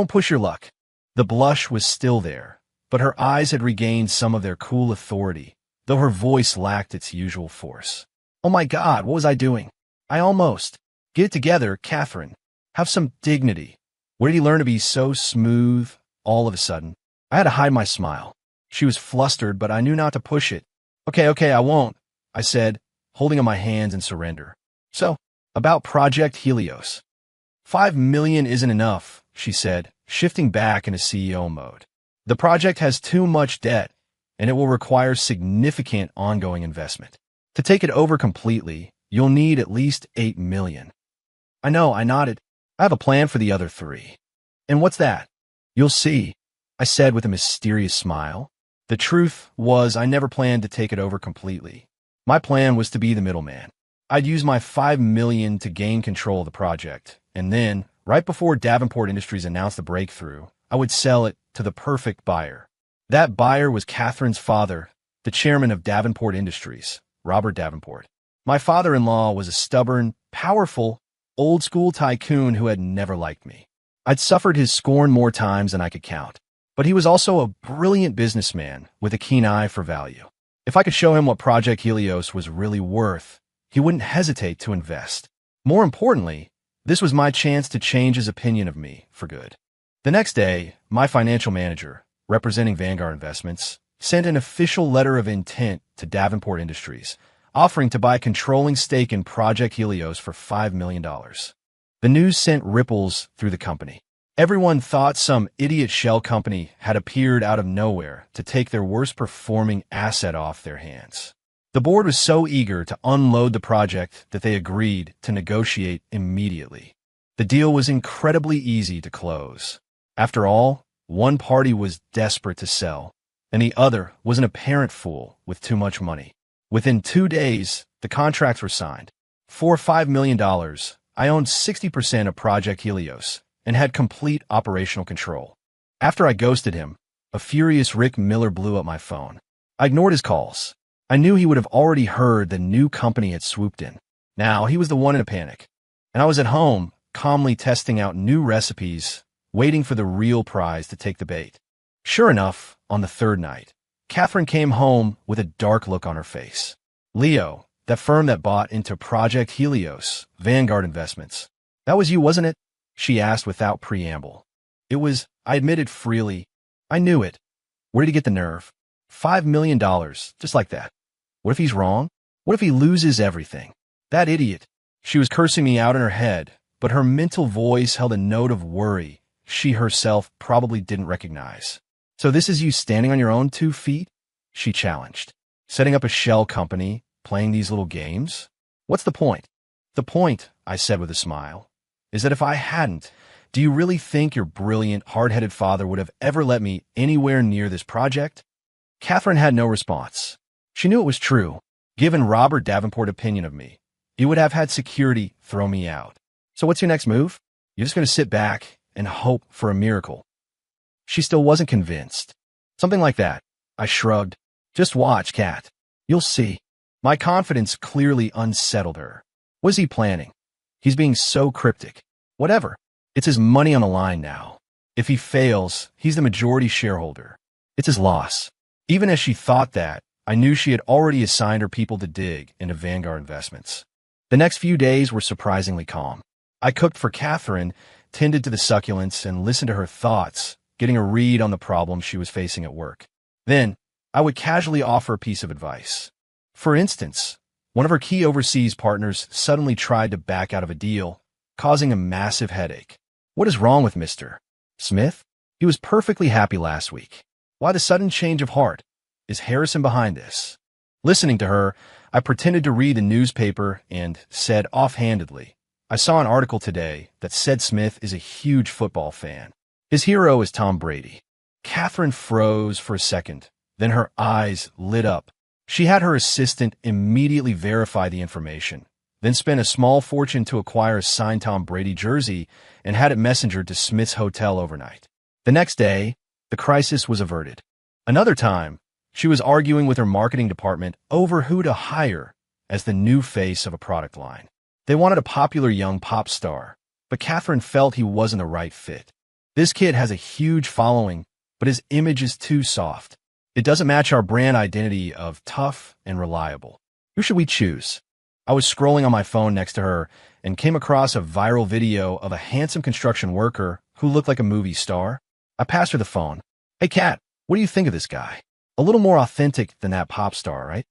[SPEAKER 1] push your luck. The blush was still there, but her eyes had regained some of their cool authority, though her voice lacked its usual force. Oh my God, what was I doing? I almost. Get it together, Catherine. Have some dignity. Where did he learn to be so smooth all of a sudden? I had to hide my smile. She was flustered, but I knew not to push it. Okay, I won't, I said, holding up my hands in surrender. So, about Project Helios. 5 million isn't enough, she said, shifting back into CEO mode. The project has too much debt, and it will require significant ongoing investment. To take it over completely, you'll need at least 8 million. I know, I nodded. I have a plan for the other 3. And what's that? You'll see, I said with a mysterious smile. The truth was I never planned to take it over completely. My plan was to be the middleman. I'd use my 5 million to gain control of the project, and then, right before Davenport Industries announced the breakthrough, I would sell it to the perfect buyer. That buyer was Catherine's father, the chairman of Davenport Industries, Robert Davenport. My father-in-law was a stubborn, powerful, old-school tycoon who had never liked me. I'd suffered his scorn more times than I could count. But he was also a brilliant businessman with a keen eye for value. If I could show him what Project Helios was really worth, he wouldn't hesitate to invest. More importantly, this was my chance to change his opinion of me for good. The next day, my financial manager, representing Vanguard Investments, sent an official letter of intent to Davenport Industries, offering to buy a controlling stake in Project Helios for $5 million. The news sent ripples through the company. Everyone thought some idiot shell company had appeared out of nowhere to take their worst-performing asset off their hands. The board was so eager to unload the project that they agreed to negotiate immediately. The deal was incredibly easy to close. After all, one party was desperate to sell, and the other was an apparent fool with too much money. Within 2 days, the contracts were signed. For $5 million, I owned 60% of Project Helios and had complete operational control. After I ghosted him, a furious Rick Miller blew up my phone. I ignored his calls. I knew he would have already heard the new company had swooped in. Now he was the one in a panic, and I was at home, calmly testing out new recipes, waiting for the real prize to take the bait. Sure enough, on the 3rd night, Catherine came home with a dark look on her face. Leo, that firm that bought into Project Helios, Vanguard Investments. That was you, wasn't it? She asked without preamble. It was, I admitted freely. I knew it. Where did he get the nerve? $5 million, just like that. What if he's wrong? What if he loses everything? That idiot. She was cursing me out in her head, but her mental voice held a note of worry she herself probably didn't recognize. So this is you standing on your own 2 feet? She challenged. Setting up a shell company, playing these little games? What's the point? The point, I said with a smile, is that if I hadn't, do you really think your brilliant, hard-headed father would have ever let me anywhere near this project? Catherine had no response. She knew it was true. Given Robert Davenport's opinion of me, he would have had security throw me out. So what's your next move? You're just going to sit back and hope for a miracle. She still wasn't convinced. Something like that. I shrugged. Just watch, Cat. You'll see. My confidence clearly unsettled her. What is he planning? He's being so cryptic. Whatever. It's his money on the line now. If he fails, he's the majority shareholder. It's his loss. Even as she thought that, I knew she had already assigned her people to dig into Vanguard Investments. The next few days were surprisingly calm. I cooked for Catherine, tended to the succulents, and listened to her thoughts, getting a read on the problem she was facing at work. Then, I would casually offer a piece of advice. For instance, one of her key overseas partners suddenly tried to back out of a deal, causing a massive headache. What is wrong with Mr. Smith? He was perfectly happy last week. Why the sudden change of heart? Is Harrison behind this? Listening to her, I pretended to read the newspaper and said offhandedly, I saw an article today that said Smith is a huge football fan. His hero is Tom Brady. Catherine froze for a second. Then her eyes lit up. She had her assistant immediately verify the information, then spent a small fortune to acquire a signed Tom Brady jersey and had it messengered to Smith's hotel overnight. The next day, the crisis was averted. Another time, she was arguing with her marketing department over who to hire as the new face of a product line. They wanted a popular young pop star, but Catherine felt he wasn't the right fit. This kid has a huge following, but his image is too soft. It doesn't match our brand identity of tough and reliable. Who should we choose? I was scrolling on my phone next to her and came across a viral video of a handsome construction worker who looked like a movie star. I passed her the phone. Hey, Kat, what do you think of this guy? A little more authentic than that pop star, right?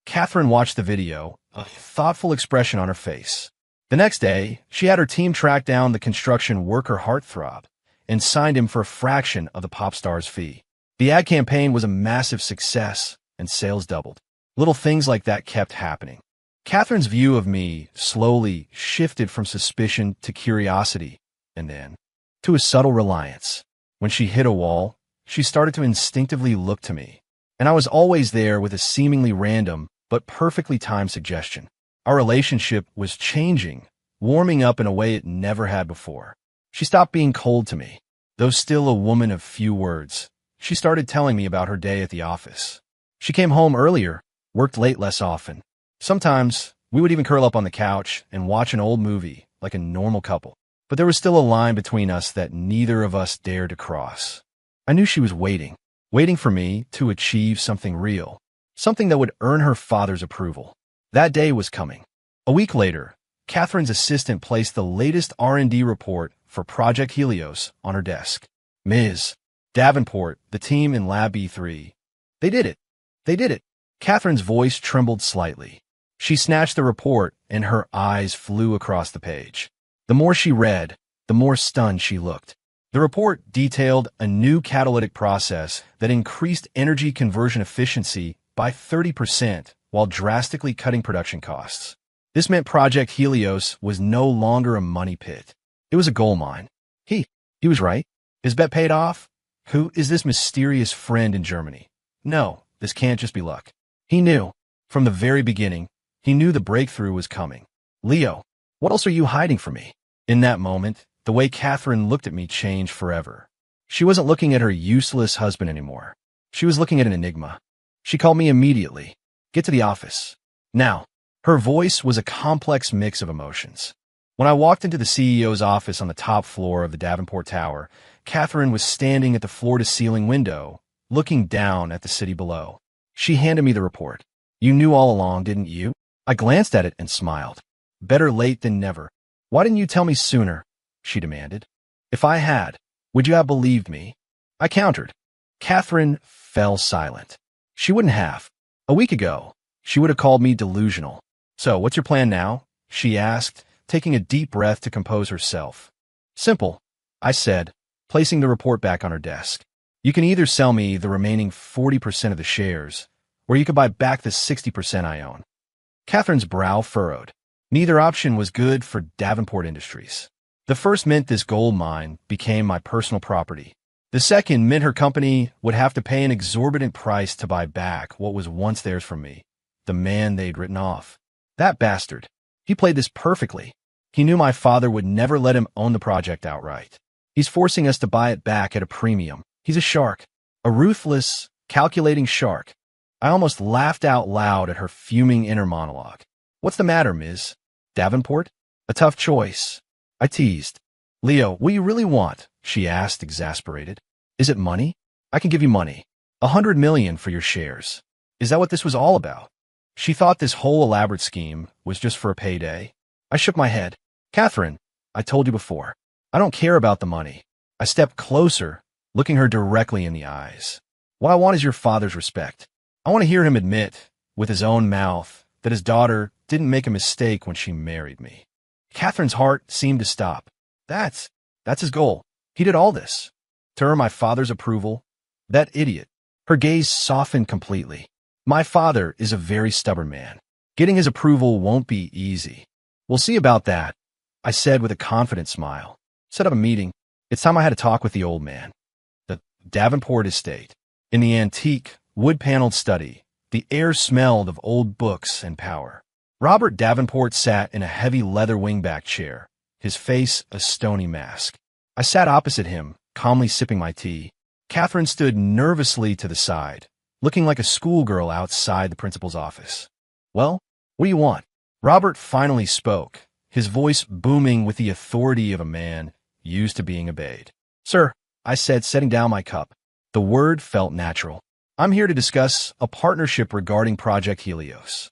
[SPEAKER 1] Catherine watched the video, a thoughtful expression on her face. The next day, she had her team track down the construction worker heartthrob and signed him for a fraction of the pop star's fee. The ad campaign was a massive success, and sales doubled. Little things like that kept happening. Catherine's view of me slowly shifted from suspicion to curiosity, and then to a subtle reliance. When she hit a wall, she started to instinctively look to me, and I was always there with a seemingly random but perfectly timed suggestion. Our relationship was changing, warming up in a way it never had before. She stopped being cold to me. Though still a woman of few words, she started telling me about her day at the office. She came home earlier, worked late less often. Sometimes, we would even curl up on the couch and watch an old movie like a normal couple. But there was still a line between us that neither of us dared to cross. I knew she was waiting for me to achieve something real, something that would earn her father's approval. That day was coming. A week later, Catherine's assistant placed the latest R&D report for Project Helios on her desk. Ms. Davenport, the team in Lab B3. They did it. They did it. Catherine's voice trembled slightly. She snatched the report, and her eyes flew across the page. The more she read, the more stunned she looked. The report detailed a new catalytic process that increased energy conversion efficiency by 30% while drastically cutting production costs. This meant Project Helios was no longer a money pit. It was a gold mine. He was right. His bet paid off. Who is this mysterious friend in Germany? No, this can't just be luck. He knew. From the very beginning, he knew the breakthrough was coming. Leo, what else are you hiding from me? In that moment, the way Catherine looked at me changed forever. She wasn't looking at her useless husband anymore. She was looking at an enigma. She called me immediately. Get to the office. Now. Her voice was a complex mix of emotions. When I walked into the CEO's office on the top floor of the Davenport Tower, Catherine was standing at the floor-to-ceiling window, looking down at the city below. She handed me the report. You knew all along, didn't you? I glanced at it and smiled. Better late than never. Why didn't you tell me sooner? She demanded. If I had, would you have believed me? I countered. Catherine fell silent. She wouldn't have. A week ago, she would have called me delusional. So, what's your plan now? She asked, taking a deep breath to compose herself. Simple, I said, placing the report back on her desk. You can either sell me the remaining 40% of the shares, or you could buy back the 60% I own. Catherine's brow furrowed. Neither option was good for Davenport Industries. The first meant this gold mine became my personal property. The second meant her company would have to pay an exorbitant price to buy back what was once theirs from me, the man they'd written off. That bastard. He played this perfectly. He knew my father would never let him own the project outright. He's forcing us to buy it back at a premium. He's a shark. A ruthless, calculating shark. I almost laughed out loud at her fuming inner monologue. What's the matter, Ms. Davenport? A tough choice. I teased. Leo, what do you really want? She asked, exasperated. Is it money? I can give you money. $100 million for your shares. Is that what this was all about? She thought this whole elaborate scheme was just for a payday. I shook my head. Catherine, I told you before, I don't care about the money. I stepped closer, looking her directly in the eyes. What I want is your father's respect. I want to hear him admit, with his own mouth, that his daughter didn't make a mistake when she married me. Catherine's heart seemed to stop. That's his goal. He did all this. To earn my father's approval. That idiot. Her gaze softened completely. My father is a very stubborn man. Getting his approval won't be easy. We'll see about that, I said with a confident smile. Set up a meeting. It's time I had a talk with the old man. Davenport Estate. In the antique, wood-paneled study, the air smelled of old books and power. Robert Davenport sat in a heavy leather wingback chair, his face a stony mask. I sat opposite him, calmly sipping my tea. Catherine stood nervously to the side, looking like a schoolgirl outside the principal's office. "Well, what do you want?" Robert finally spoke, his voice booming with the authority of a man used to being obeyed. "Sir," I said, setting down my cup. The word felt natural. "I'm here to discuss a partnership regarding Project Helios."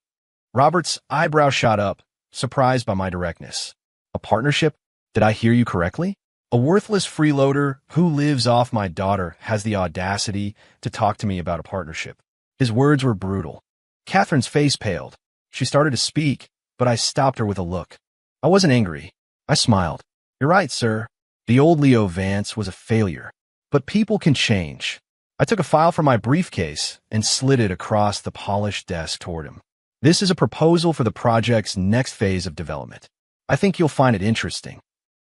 [SPEAKER 1] Robert's eyebrow shot up, surprised by my directness. "A partnership? Did I hear you correctly? A worthless freeloader who lives off my daughter has the audacity to talk to me about a partnership." His words were brutal. Catherine's face paled. She started to speak, but I stopped her with a look. I wasn't angry. I smiled. "You're right, sir. The old Leo Vance was a failure. But people can change." I took a file from my briefcase and slid it across the polished desk toward him. "This is a proposal for the project's next phase of development. I think you'll find it interesting."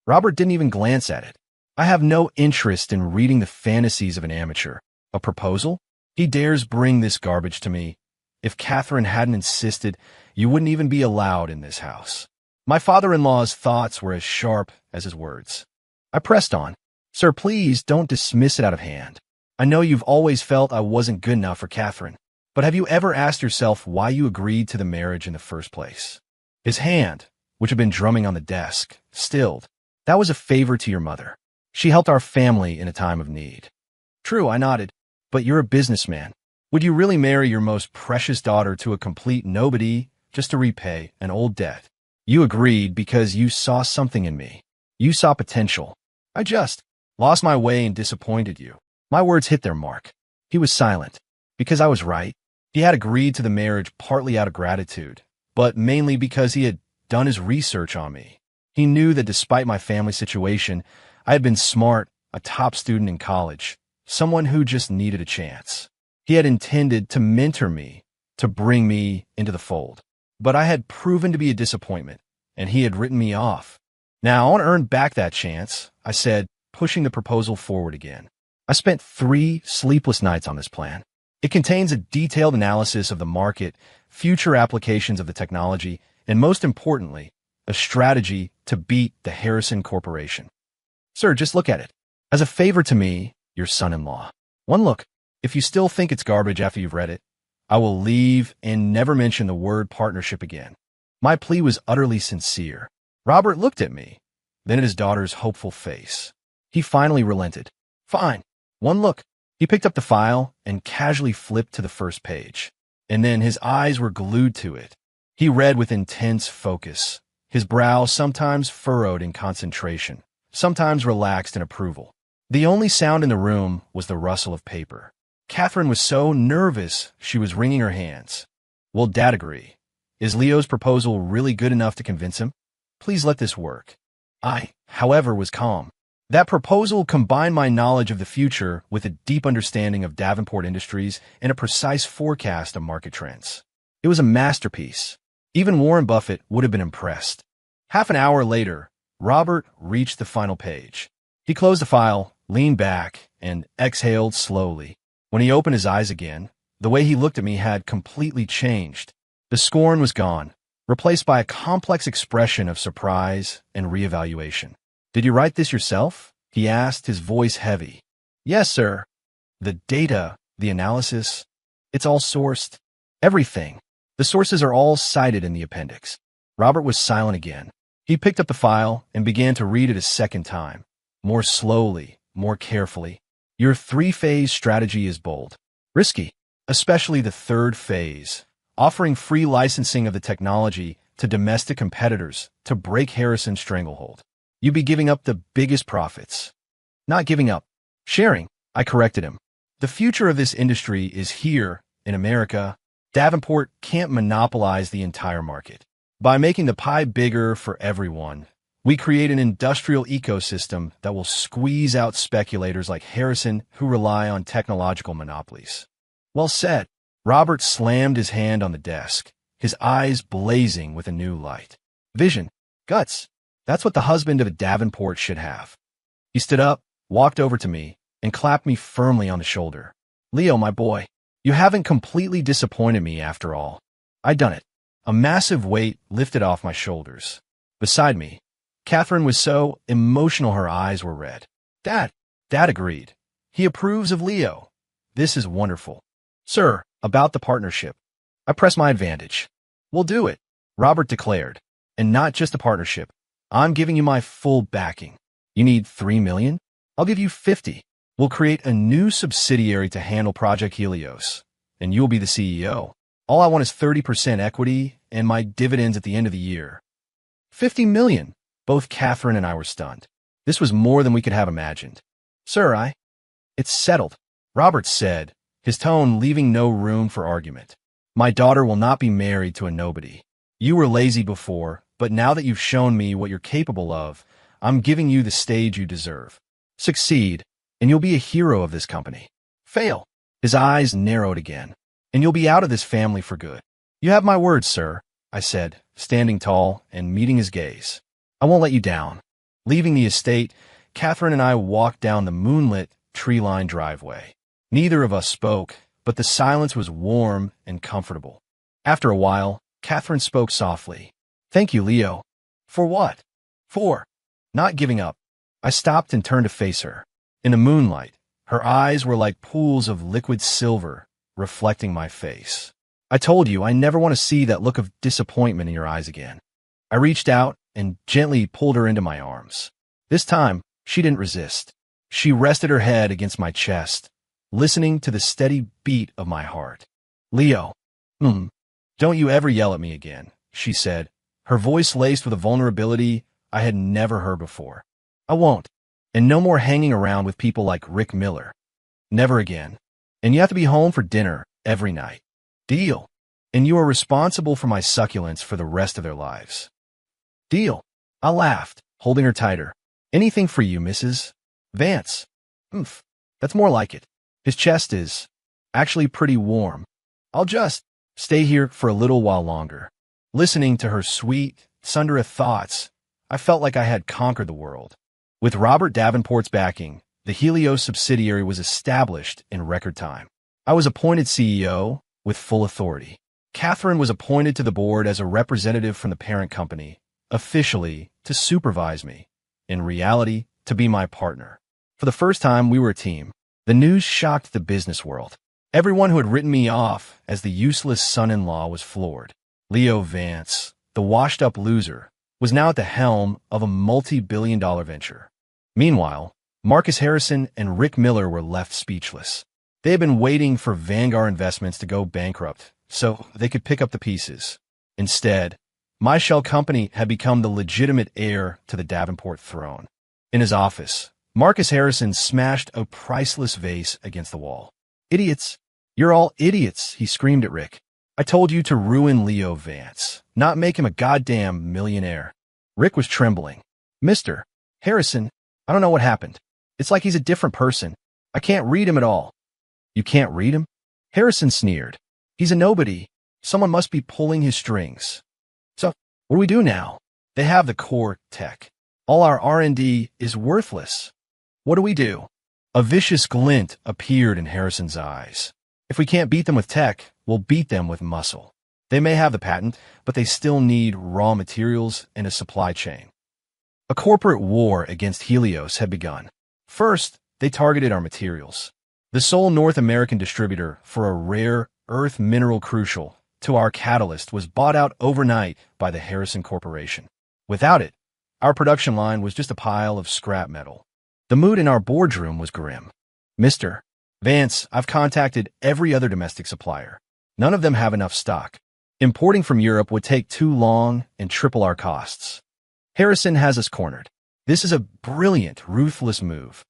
[SPEAKER 1] Robert didn't even glance at it. "I have no interest in reading the fantasies of an amateur. A proposal? He dares bring this garbage to me. If Catherine hadn't insisted, you wouldn't even be allowed in this house." My father-in-law's thoughts were as sharp as his words. I pressed on. "Sir, please don't dismiss it out of hand. I know you've always felt I wasn't good enough for Catherine, but have you ever asked yourself why you agreed to the marriage in the first place?" His hand, which had been drumming on the desk, stilled. "That was a favor to your mother. She helped our family in a time of need." "True," I nodded, "but you're a businessman. Would you really marry your most precious daughter to a complete nobody just to repay an old debt? You agreed because you saw something in me. You saw potential. I just lost my way and disappointed you." My words hit their mark. He was silent. Because I was right. He had agreed to the marriage partly out of gratitude, but mainly because he had done his research on me. He knew that despite my family situation, I had been smart, a top student in college, someone who just needed a chance. He had intended to mentor me, to bring me into the fold. But I had proven to be a disappointment, and he had written me off. "Now, I want to earn back that chance," I said, pushing the proposal forward again. I spent 3 sleepless nights on this plan. It contains a detailed analysis of the market, future applications of the technology, and most importantly, a strategy to beat the Harrison Corporation. "Sir, just look at it. As a favor to me, your son-in-law. One look. If you still think it's garbage after you've read it, I will leave and never mention the word partnership again." My plea was utterly sincere. Robert looked at me, then at his daughter's hopeful face. He finally relented. "Fine. One look." He picked up the file and casually flipped to the first page. And then his eyes were glued to it. He read with intense focus, his brow sometimes furrowed in concentration, sometimes relaxed in approval. The only sound in the room was the rustle of paper. Catherine was so nervous she was wringing her hands. "Will Dad agree? Is Leo's proposal really good enough to convince him? Please let this work." I, however, was calm. That proposal combined my knowledge of the future with a deep understanding of Davenport Industries and a precise forecast of market trends. It was a masterpiece. Even Warren Buffett would have been impressed. Half an hour later, Robert reached the final page. He closed the file, leaned back, and exhaled slowly. When he opened his eyes again, the way he looked at me had completely changed. The scorn was gone, replaced by a complex expression of surprise and reevaluation. "Did you write this yourself?" he asked, his voice heavy. "Yes, sir. The data, the analysis, it's all sourced. Everything. The sources are all cited in the appendix." Robert was silent again. He picked up the file and began to read it a second time, more slowly, more carefully. "Your 3-phase strategy is bold. Risky, especially the 3rd phase, offering free licensing of the technology to domestic competitors to break Harrison's stranglehold. You'd be giving up the biggest profits." "Not giving up. Sharing," I corrected him. "The future of this industry is here, in America. Davenport can't monopolize the entire market. By making the pie bigger for everyone, we create an industrial ecosystem that will squeeze out speculators like Harrison who rely on technological monopolies." "Well said." Robert slammed his hand on the desk, his eyes blazing with a new light. "Vision. Guts. That's what the husband of a Davenport should have." He stood up, walked over to me, and clapped me firmly on the shoulder. Leo, my boy, you haven't completely disappointed me after all. I'd done it. A massive weight lifted off my shoulders. Beside me, Catherine was so emotional her eyes were red. Dad agreed. He approves of Leo. This is wonderful. Sir, about the partnership. I press my advantage. We'll do it, Robert declared. And not just a partnership. I'm giving you my full backing. You need $3 million? I'll give you 50. We'll create a new subsidiary to handle Project Helios, and you'll be the CEO. All I want is 30% equity and my dividends at the end of the year. 50 million. Both Catherine and I were stunned. This was more than we could have imagined. Sir, It's settled, Robert said, his tone leaving no room for argument. My daughter will not be married to a nobody. You were lazy before, but now that you've shown me what you're capable of, I'm giving you the stage you deserve. Succeed, and you'll be a hero of this company. Fail. His eyes narrowed again. And you'll be out of this family for good. You have my word, sir, I said, standing tall and meeting his gaze. I won't let you down. Leaving the estate, Catherine and I walked down the moonlit, tree-lined driveway. Neither of us spoke, but the silence was warm and comfortable. After a while, Catherine spoke softly. Thank you, Leo. For what? For not giving up. I stopped and turned to face her. In the moonlight, her eyes were like pools of liquid silver, reflecting my face. I told you I never want to see that look of disappointment in your eyes again. I reached out and gently pulled her into my arms. This time, she didn't resist. She rested her head against my chest, listening to the steady beat of my heart. Leo, don't you ever yell at me again, she said, her voice laced with a vulnerability I had never heard before. I won't. And no more hanging around with people like Rick Miller. Never again. And you have to be home for dinner every night. Deal. And you are responsible for my succulents for the rest of their lives. Deal. I laughed, holding her tighter. Anything for you, Mrs. Vance. That's more like it. His chest is actually pretty warm. I'll just stay here for a little while longer. Listening to her sweet, sundereth thoughts, I felt like I had conquered the world. With Robert Davenport's backing, the Helios subsidiary was established in record time. I was appointed CEO with full authority. Catherine was appointed to the board as a representative from the parent company, officially to supervise me, in reality to be my partner. For the first time, we were a team. The news shocked the business world. Everyone who had written me off as the useless son-in-law was floored. Leo Vance, the washed-up loser, was now at the helm of a multi-billion-dollar venture. Meanwhile, Marcus Harrison and Rick Miller were left speechless. They had been waiting for Vanguard Investments to go bankrupt so they could pick up the pieces. Instead, my shell company had become the legitimate heir to the Davenport throne. In his office, Marcus Harrison smashed a priceless vase against the wall. Idiots! You're all idiots, he screamed at Rick. I told you to ruin Leo Vance, not make him a goddamn millionaire. Rick was trembling. Mr. Harrison, I don't know what happened. It's like he's a different person. I can't read him at all. You can't read him? Harrison sneered. He's a nobody. Someone must be pulling his strings. So, what do we do now? They have the core tech. All our R&D is worthless. What do we do? A vicious glint appeared in Harrison's eyes. If we can't beat them with tech, we'll beat them with muscle. They may have the patent, but they still need raw materials and a supply chain. A corporate war against Helios had begun. First, they targeted our materials. The sole North American distributor for a rare earth mineral crucial to our catalyst was bought out overnight by the Harrison Corporation. Without it, our production line was just a pile of scrap metal. The mood in our boardroom was grim. Mr. Vance, I've contacted every other domestic supplier. None of them have enough stock. Importing from Europe would take too long and triple our costs. Harrison has us cornered. This is a brilliant, ruthless move.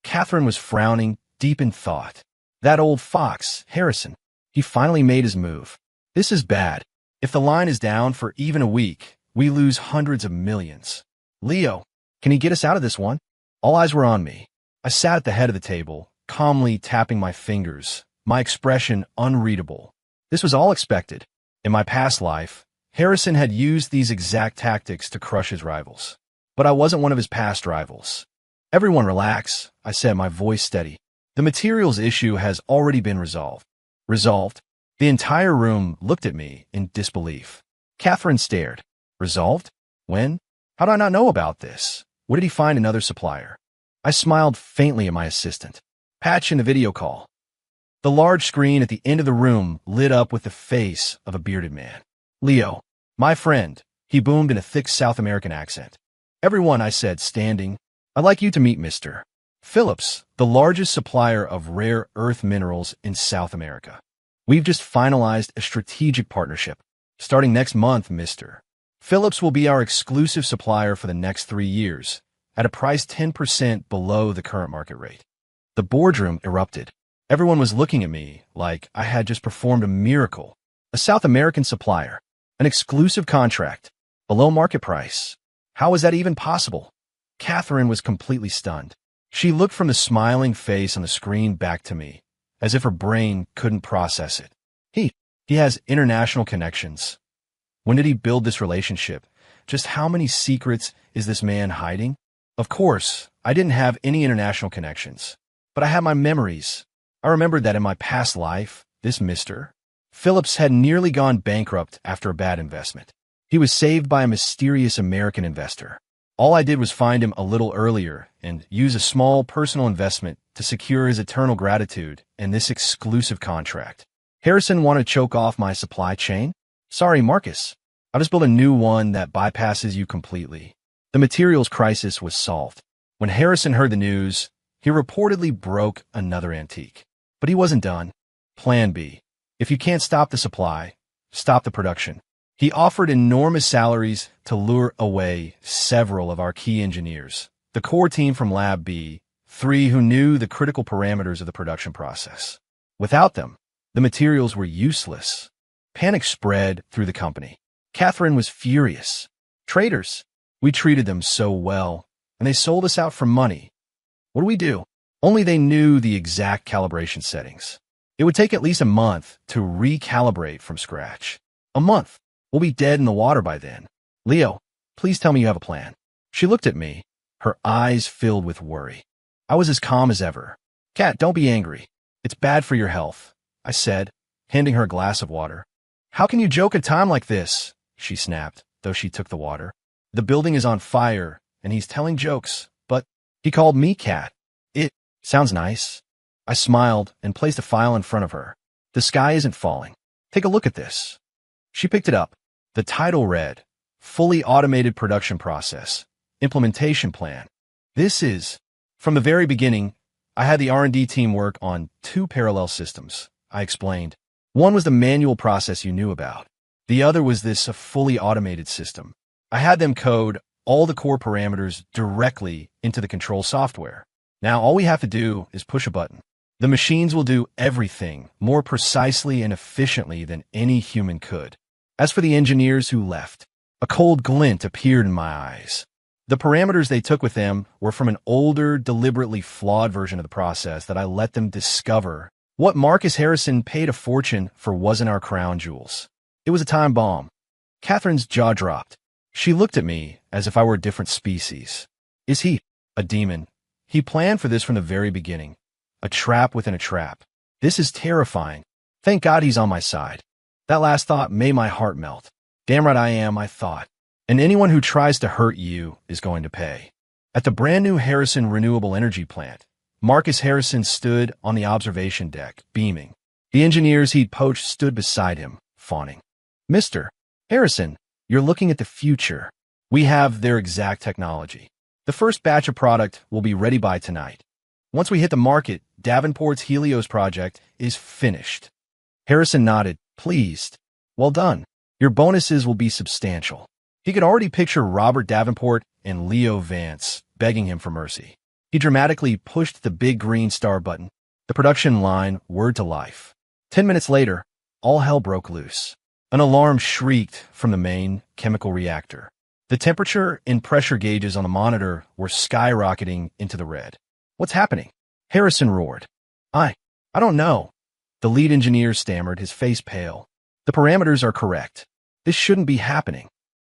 [SPEAKER 1] Catherine was frowning, deep in thought. That old fox, Harrison. He finally made his move. This is bad. If the line is down for even a week, we lose hundreds of millions. Leo, can he get us out of this one? All eyes were on me. I sat at the head of the table, calmly tapping my fingers, my expression unreadable. This was all expected. In my past life, Harrison had used these exact tactics to crush his rivals. But I wasn't one of his past rivals. Everyone relax, I said, my voice steady. The materials issue has already been resolved. Resolved? The entire room looked at me in disbelief. Catherine stared. Resolved? When? How do I not know about this? What did he find another supplier? I smiled faintly at my assistant. Patch in a video call. The large screen at the end of the room lit up with the face of a bearded man. Leo, my friend, he boomed in a thick South American accent. Everyone, I said, standing. I'd like you to meet Mr. Phillips, the largest supplier of rare earth minerals in South America. We've just finalized a strategic partnership. Starting next month, Mr. Phillips will be our exclusive supplier for the next 3 years, at a price 10% below the current market rate. The boardroom erupted. Everyone was looking at me like I had just performed a miracle. A South American supplier, an exclusive contract, below market price. How is that even possible? Catherine was completely stunned. She looked from the smiling face on the screen back to me, as if her brain couldn't process it. He has international connections. When did he build this relationship? Just how many secrets is this man hiding? Of course, I didn't have any international connections, but I had my memories. I remembered that in my past life, this Mr. Phillips had nearly gone bankrupt after a bad investment. He was saved by a mysterious American investor. All I did was find him a little earlier and use a small personal investment to secure his eternal gratitude and this exclusive contract. Harrison want to choke off my supply chain? Sorry, Marcus. I'll just build a new one that bypasses you completely. The materials crisis was solved. When Harrison heard the news, he reportedly broke another antique. But he wasn't done. Plan B. If you can't stop the supply, stop the production. He offered enormous salaries to lure away several of our key engineers, the core team from Lab B, 3 who knew the critical parameters of the production process. Without them, the materials were useless. Panic spread through the company. Catherine was furious. Traitors. We treated them so well, and they sold us out for money. What do we do? Only they knew the exact calibration settings. It would take at least a month to recalibrate from scratch. A month. We'll be dead in the water by then. Leo, please tell me you have a plan. She looked at me, her eyes filled with worry. I was as calm as ever. Kat, don't be angry. It's bad for your health, I said, handing her a glass of water. How can you joke at a time like this? She snapped, though she took the water. The building is on fire, and he's telling jokes, but he called me Kat. It sounds nice. I smiled and placed a file in front of her. The sky isn't falling. Take a look at this. She picked it up. The title read, Fully Automated Production Process, Implementation Plan. This is, from the very beginning, I had the R&D team work on 2 parallel systems, I explained. One was the manual process you knew about. The other was this fully automated system. I had them code all the core parameters directly into the control software. Now all we have to do is push a button. The machines will do everything more precisely and efficiently than any human could. As for the engineers who left, a cold glint appeared in my eyes. The parameters they took with them were from an older, deliberately flawed version of the process that I let them discover. What Marcus Harrison paid a fortune for wasn't our crown jewels. It was a time bomb. Catherine's jaw dropped. She looked at me as if I were a different species. Is he a demon? He planned for this from the very beginning. A trap within a trap. This is terrifying. Thank God he's on my side. That last thought made my heart melt. Damn right I am, I thought. And anyone who tries to hurt you is going to pay. At the brand new Harrison Renewable Energy Plant, Marcus Harrison stood on the observation deck, beaming. The engineers he'd poached stood beside him, fawning. Mr. Harrison, you're looking at the future. We have their exact technology. The first batch of product will be ready by tonight. Once we hit the market, Davenport's Helios project is finished. Harrison nodded, pleased. Well done. Your bonuses will be substantial. He could already picture Robert Davenport and Leo Vance begging him for mercy. He dramatically pushed the big green star button. The production line whirred to life. 10 minutes later, all hell broke loose. An alarm shrieked from the main chemical reactor. The temperature and pressure gauges on the monitor were skyrocketing into the red. What's happening? Harrison roared. I don't know. The lead engineer stammered, his face pale. The parameters are correct. This shouldn't be happening.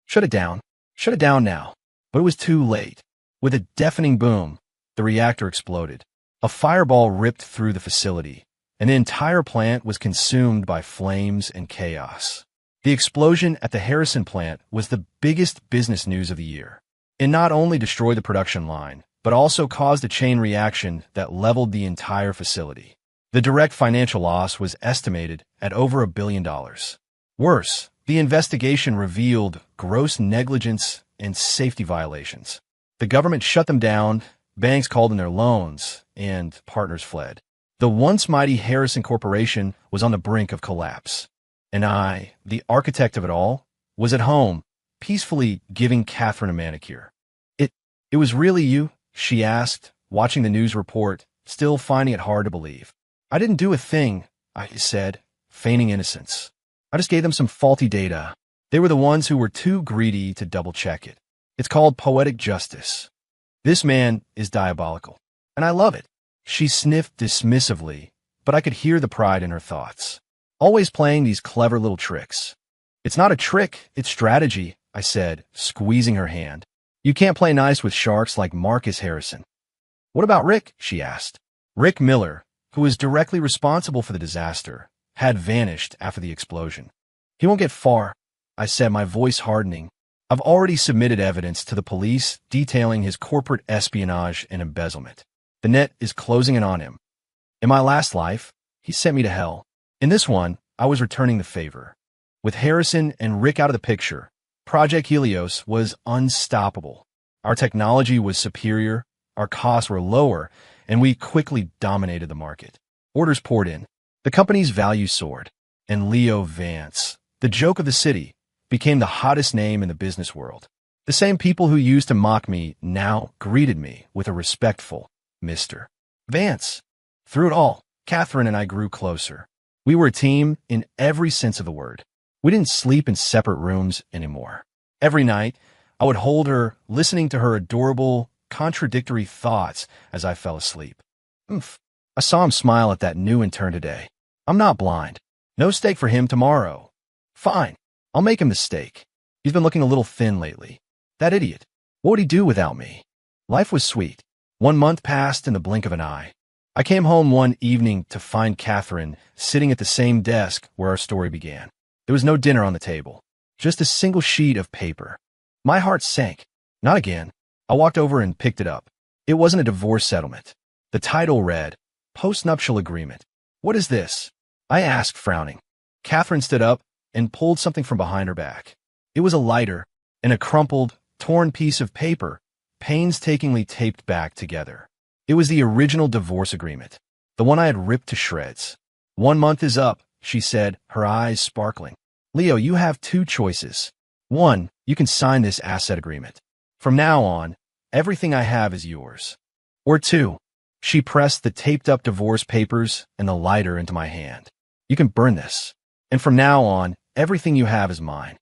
[SPEAKER 1] Shut it down. Shut it down now. But it was too late. With a deafening boom, the reactor exploded. A fireball ripped through the facility, and the entire plant was consumed by flames and chaos. The explosion at the Harrison plant was the biggest business news of the year. It not only destroyed the production line, but also caused a chain reaction that leveled the entire facility. The direct financial loss was estimated at over $1 billion. Worse, the investigation revealed gross negligence and safety violations. The government shut them down, banks called in their loans, and partners fled. The once mighty Harrison Corporation was on the brink of collapse. And I, the architect of it all, was at home, peacefully giving Catherine a manicure. It was really you? She asked, watching the news report, still finding it hard to believe. I didn't do a thing, I said, feigning innocence. I just gave them some faulty data. They were the ones who were too greedy to double-check it. It's called poetic justice. This man is diabolical, and I love it. She sniffed dismissively, but I could hear the pride in her thoughts. Always playing these clever little tricks. It's not a trick, it's strategy, I said, squeezing her hand. You can't play nice with sharks like Marcus Harrison. What about Rick? She asked. Rick Miller, who was directly responsible for the disaster, had vanished after the explosion. He won't get far, I said, my voice hardening. I've already submitted evidence to the police detailing his corporate espionage and embezzlement. The net is closing in on him. In my last life, he sent me to hell. In this one, I was returning the favor. With Harrison and Rick out of the picture, Project Helios was unstoppable. Our technology was superior, our costs were lower, and we quickly dominated the market. Orders poured in. The company's value soared. And Leo Vance, the joke of the city, became the hottest name in the business world. The same people who used to mock me now greeted me with a respectful Mr. Vance. Through it all, Catherine and I grew closer. We were a team in every sense of the word. We didn't sleep in separate rooms anymore. Every night, I would hold her, listening to her adorable, contradictory thoughts as I fell asleep. I saw him smile at that new intern today. I'm not blind. No steak for him tomorrow. Fine. I'll make him the steak. He's been looking a little thin lately. That idiot. What would he do without me? Life was sweet. 1 month passed in the blink of an eye. I came home one evening to find Catherine sitting at the same desk where our story began. There was no dinner on the table, just a single sheet of paper. My heart sank. Not again. I walked over and picked it up. It wasn't a divorce settlement. The title read, Postnuptial Agreement. What is this? I asked, frowning. Catherine stood up and pulled something from behind her back. It was a lighter and a crumpled, torn piece of paper, painstakingly taped back together. It was the original divorce agreement, the one I had ripped to shreds. 1 month is up, she said, her eyes sparkling. Leo, you have 2 choices. 1, you can sign this asset agreement. From now on, everything I have is yours. Or 2, she pressed the taped-up divorce papers and the lighter into my hand. You can burn this. And from now on, everything you have is mine.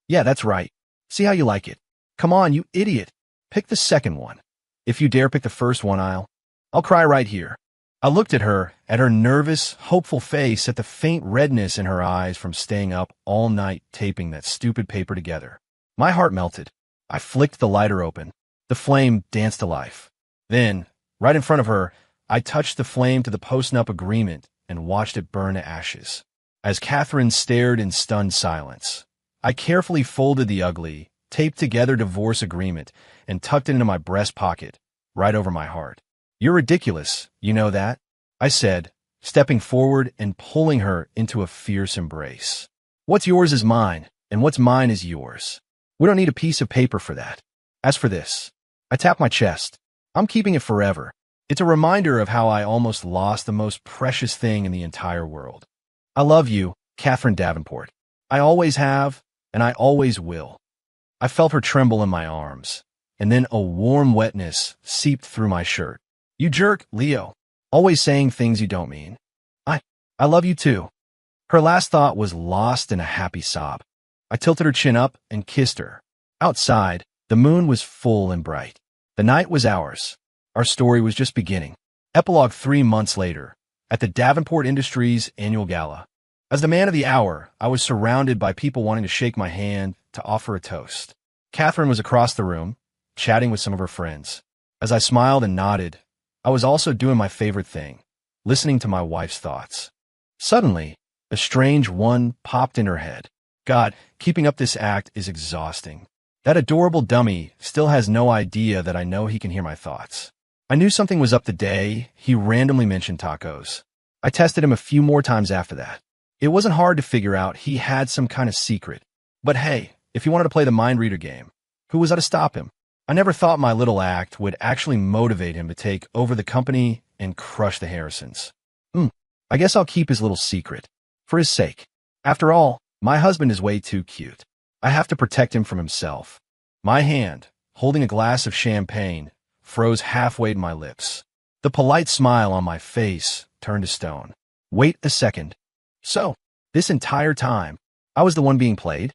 [SPEAKER 1] Yeah, that's right. See how you like it. Come on, you idiot. Pick the second one. If you dare pick the first one, I'll cry right here. I looked at her nervous, hopeful face, at the faint redness in her eyes from staying up all night taping that stupid paper together. My heart melted. I flicked the lighter open. The flame danced to life. Then, right in front of her, I touched the flame to the post-nup agreement and watched it burn to ashes. As Catherine stared in stunned silence, I carefully folded the ugly, taped-together divorce agreement and tucked it into my breast pocket, right over my heart. You're ridiculous, you know that? I said, stepping forward and pulling her into a fierce embrace. What's yours is mine, and what's mine is yours. We don't need a piece of paper for that. As for this, I tapped my chest. I'm keeping it forever. It's a reminder of how I almost lost the most precious thing in the entire world. I love you, Catherine Davenport. I always have, and I always will. I felt her tremble in my arms, and then a warm wetness seeped through my shirt. You jerk, Leo. Always saying things you don't mean. I love you too. Her last thought was lost in a happy sob. I tilted her chin up and kissed her. Outside, the moon was full and bright. The night was ours. Our story was just beginning. Epilogue 3 months later, at the Davenport Industries annual gala. As the man of the hour, I was surrounded by people wanting to shake my hand to offer a toast. Catherine was across the room, chatting with some of her friends. As I smiled and nodded, I was also doing my favorite thing, listening to my wife's thoughts. Suddenly, a strange one popped in her head. God, keeping up this act is exhausting. That adorable dummy still has no idea that I know he can hear my thoughts. I knew something was up the day he randomly mentioned tacos. I tested him a few more times after that. It wasn't hard to figure out he had some kind of secret. But hey, if he wanted to play the mind reader game, who was I to stop him? I never thought my little act would actually motivate him to take over the company and crush the Harrisons. I guess I'll keep his little secret. For his sake. After all, my husband is way too cute. I have to protect him from himself. My hand, holding a glass of champagne, froze halfway to my lips. The polite smile on my face turned to stone. Wait a second. So, this entire time, I was the one being played?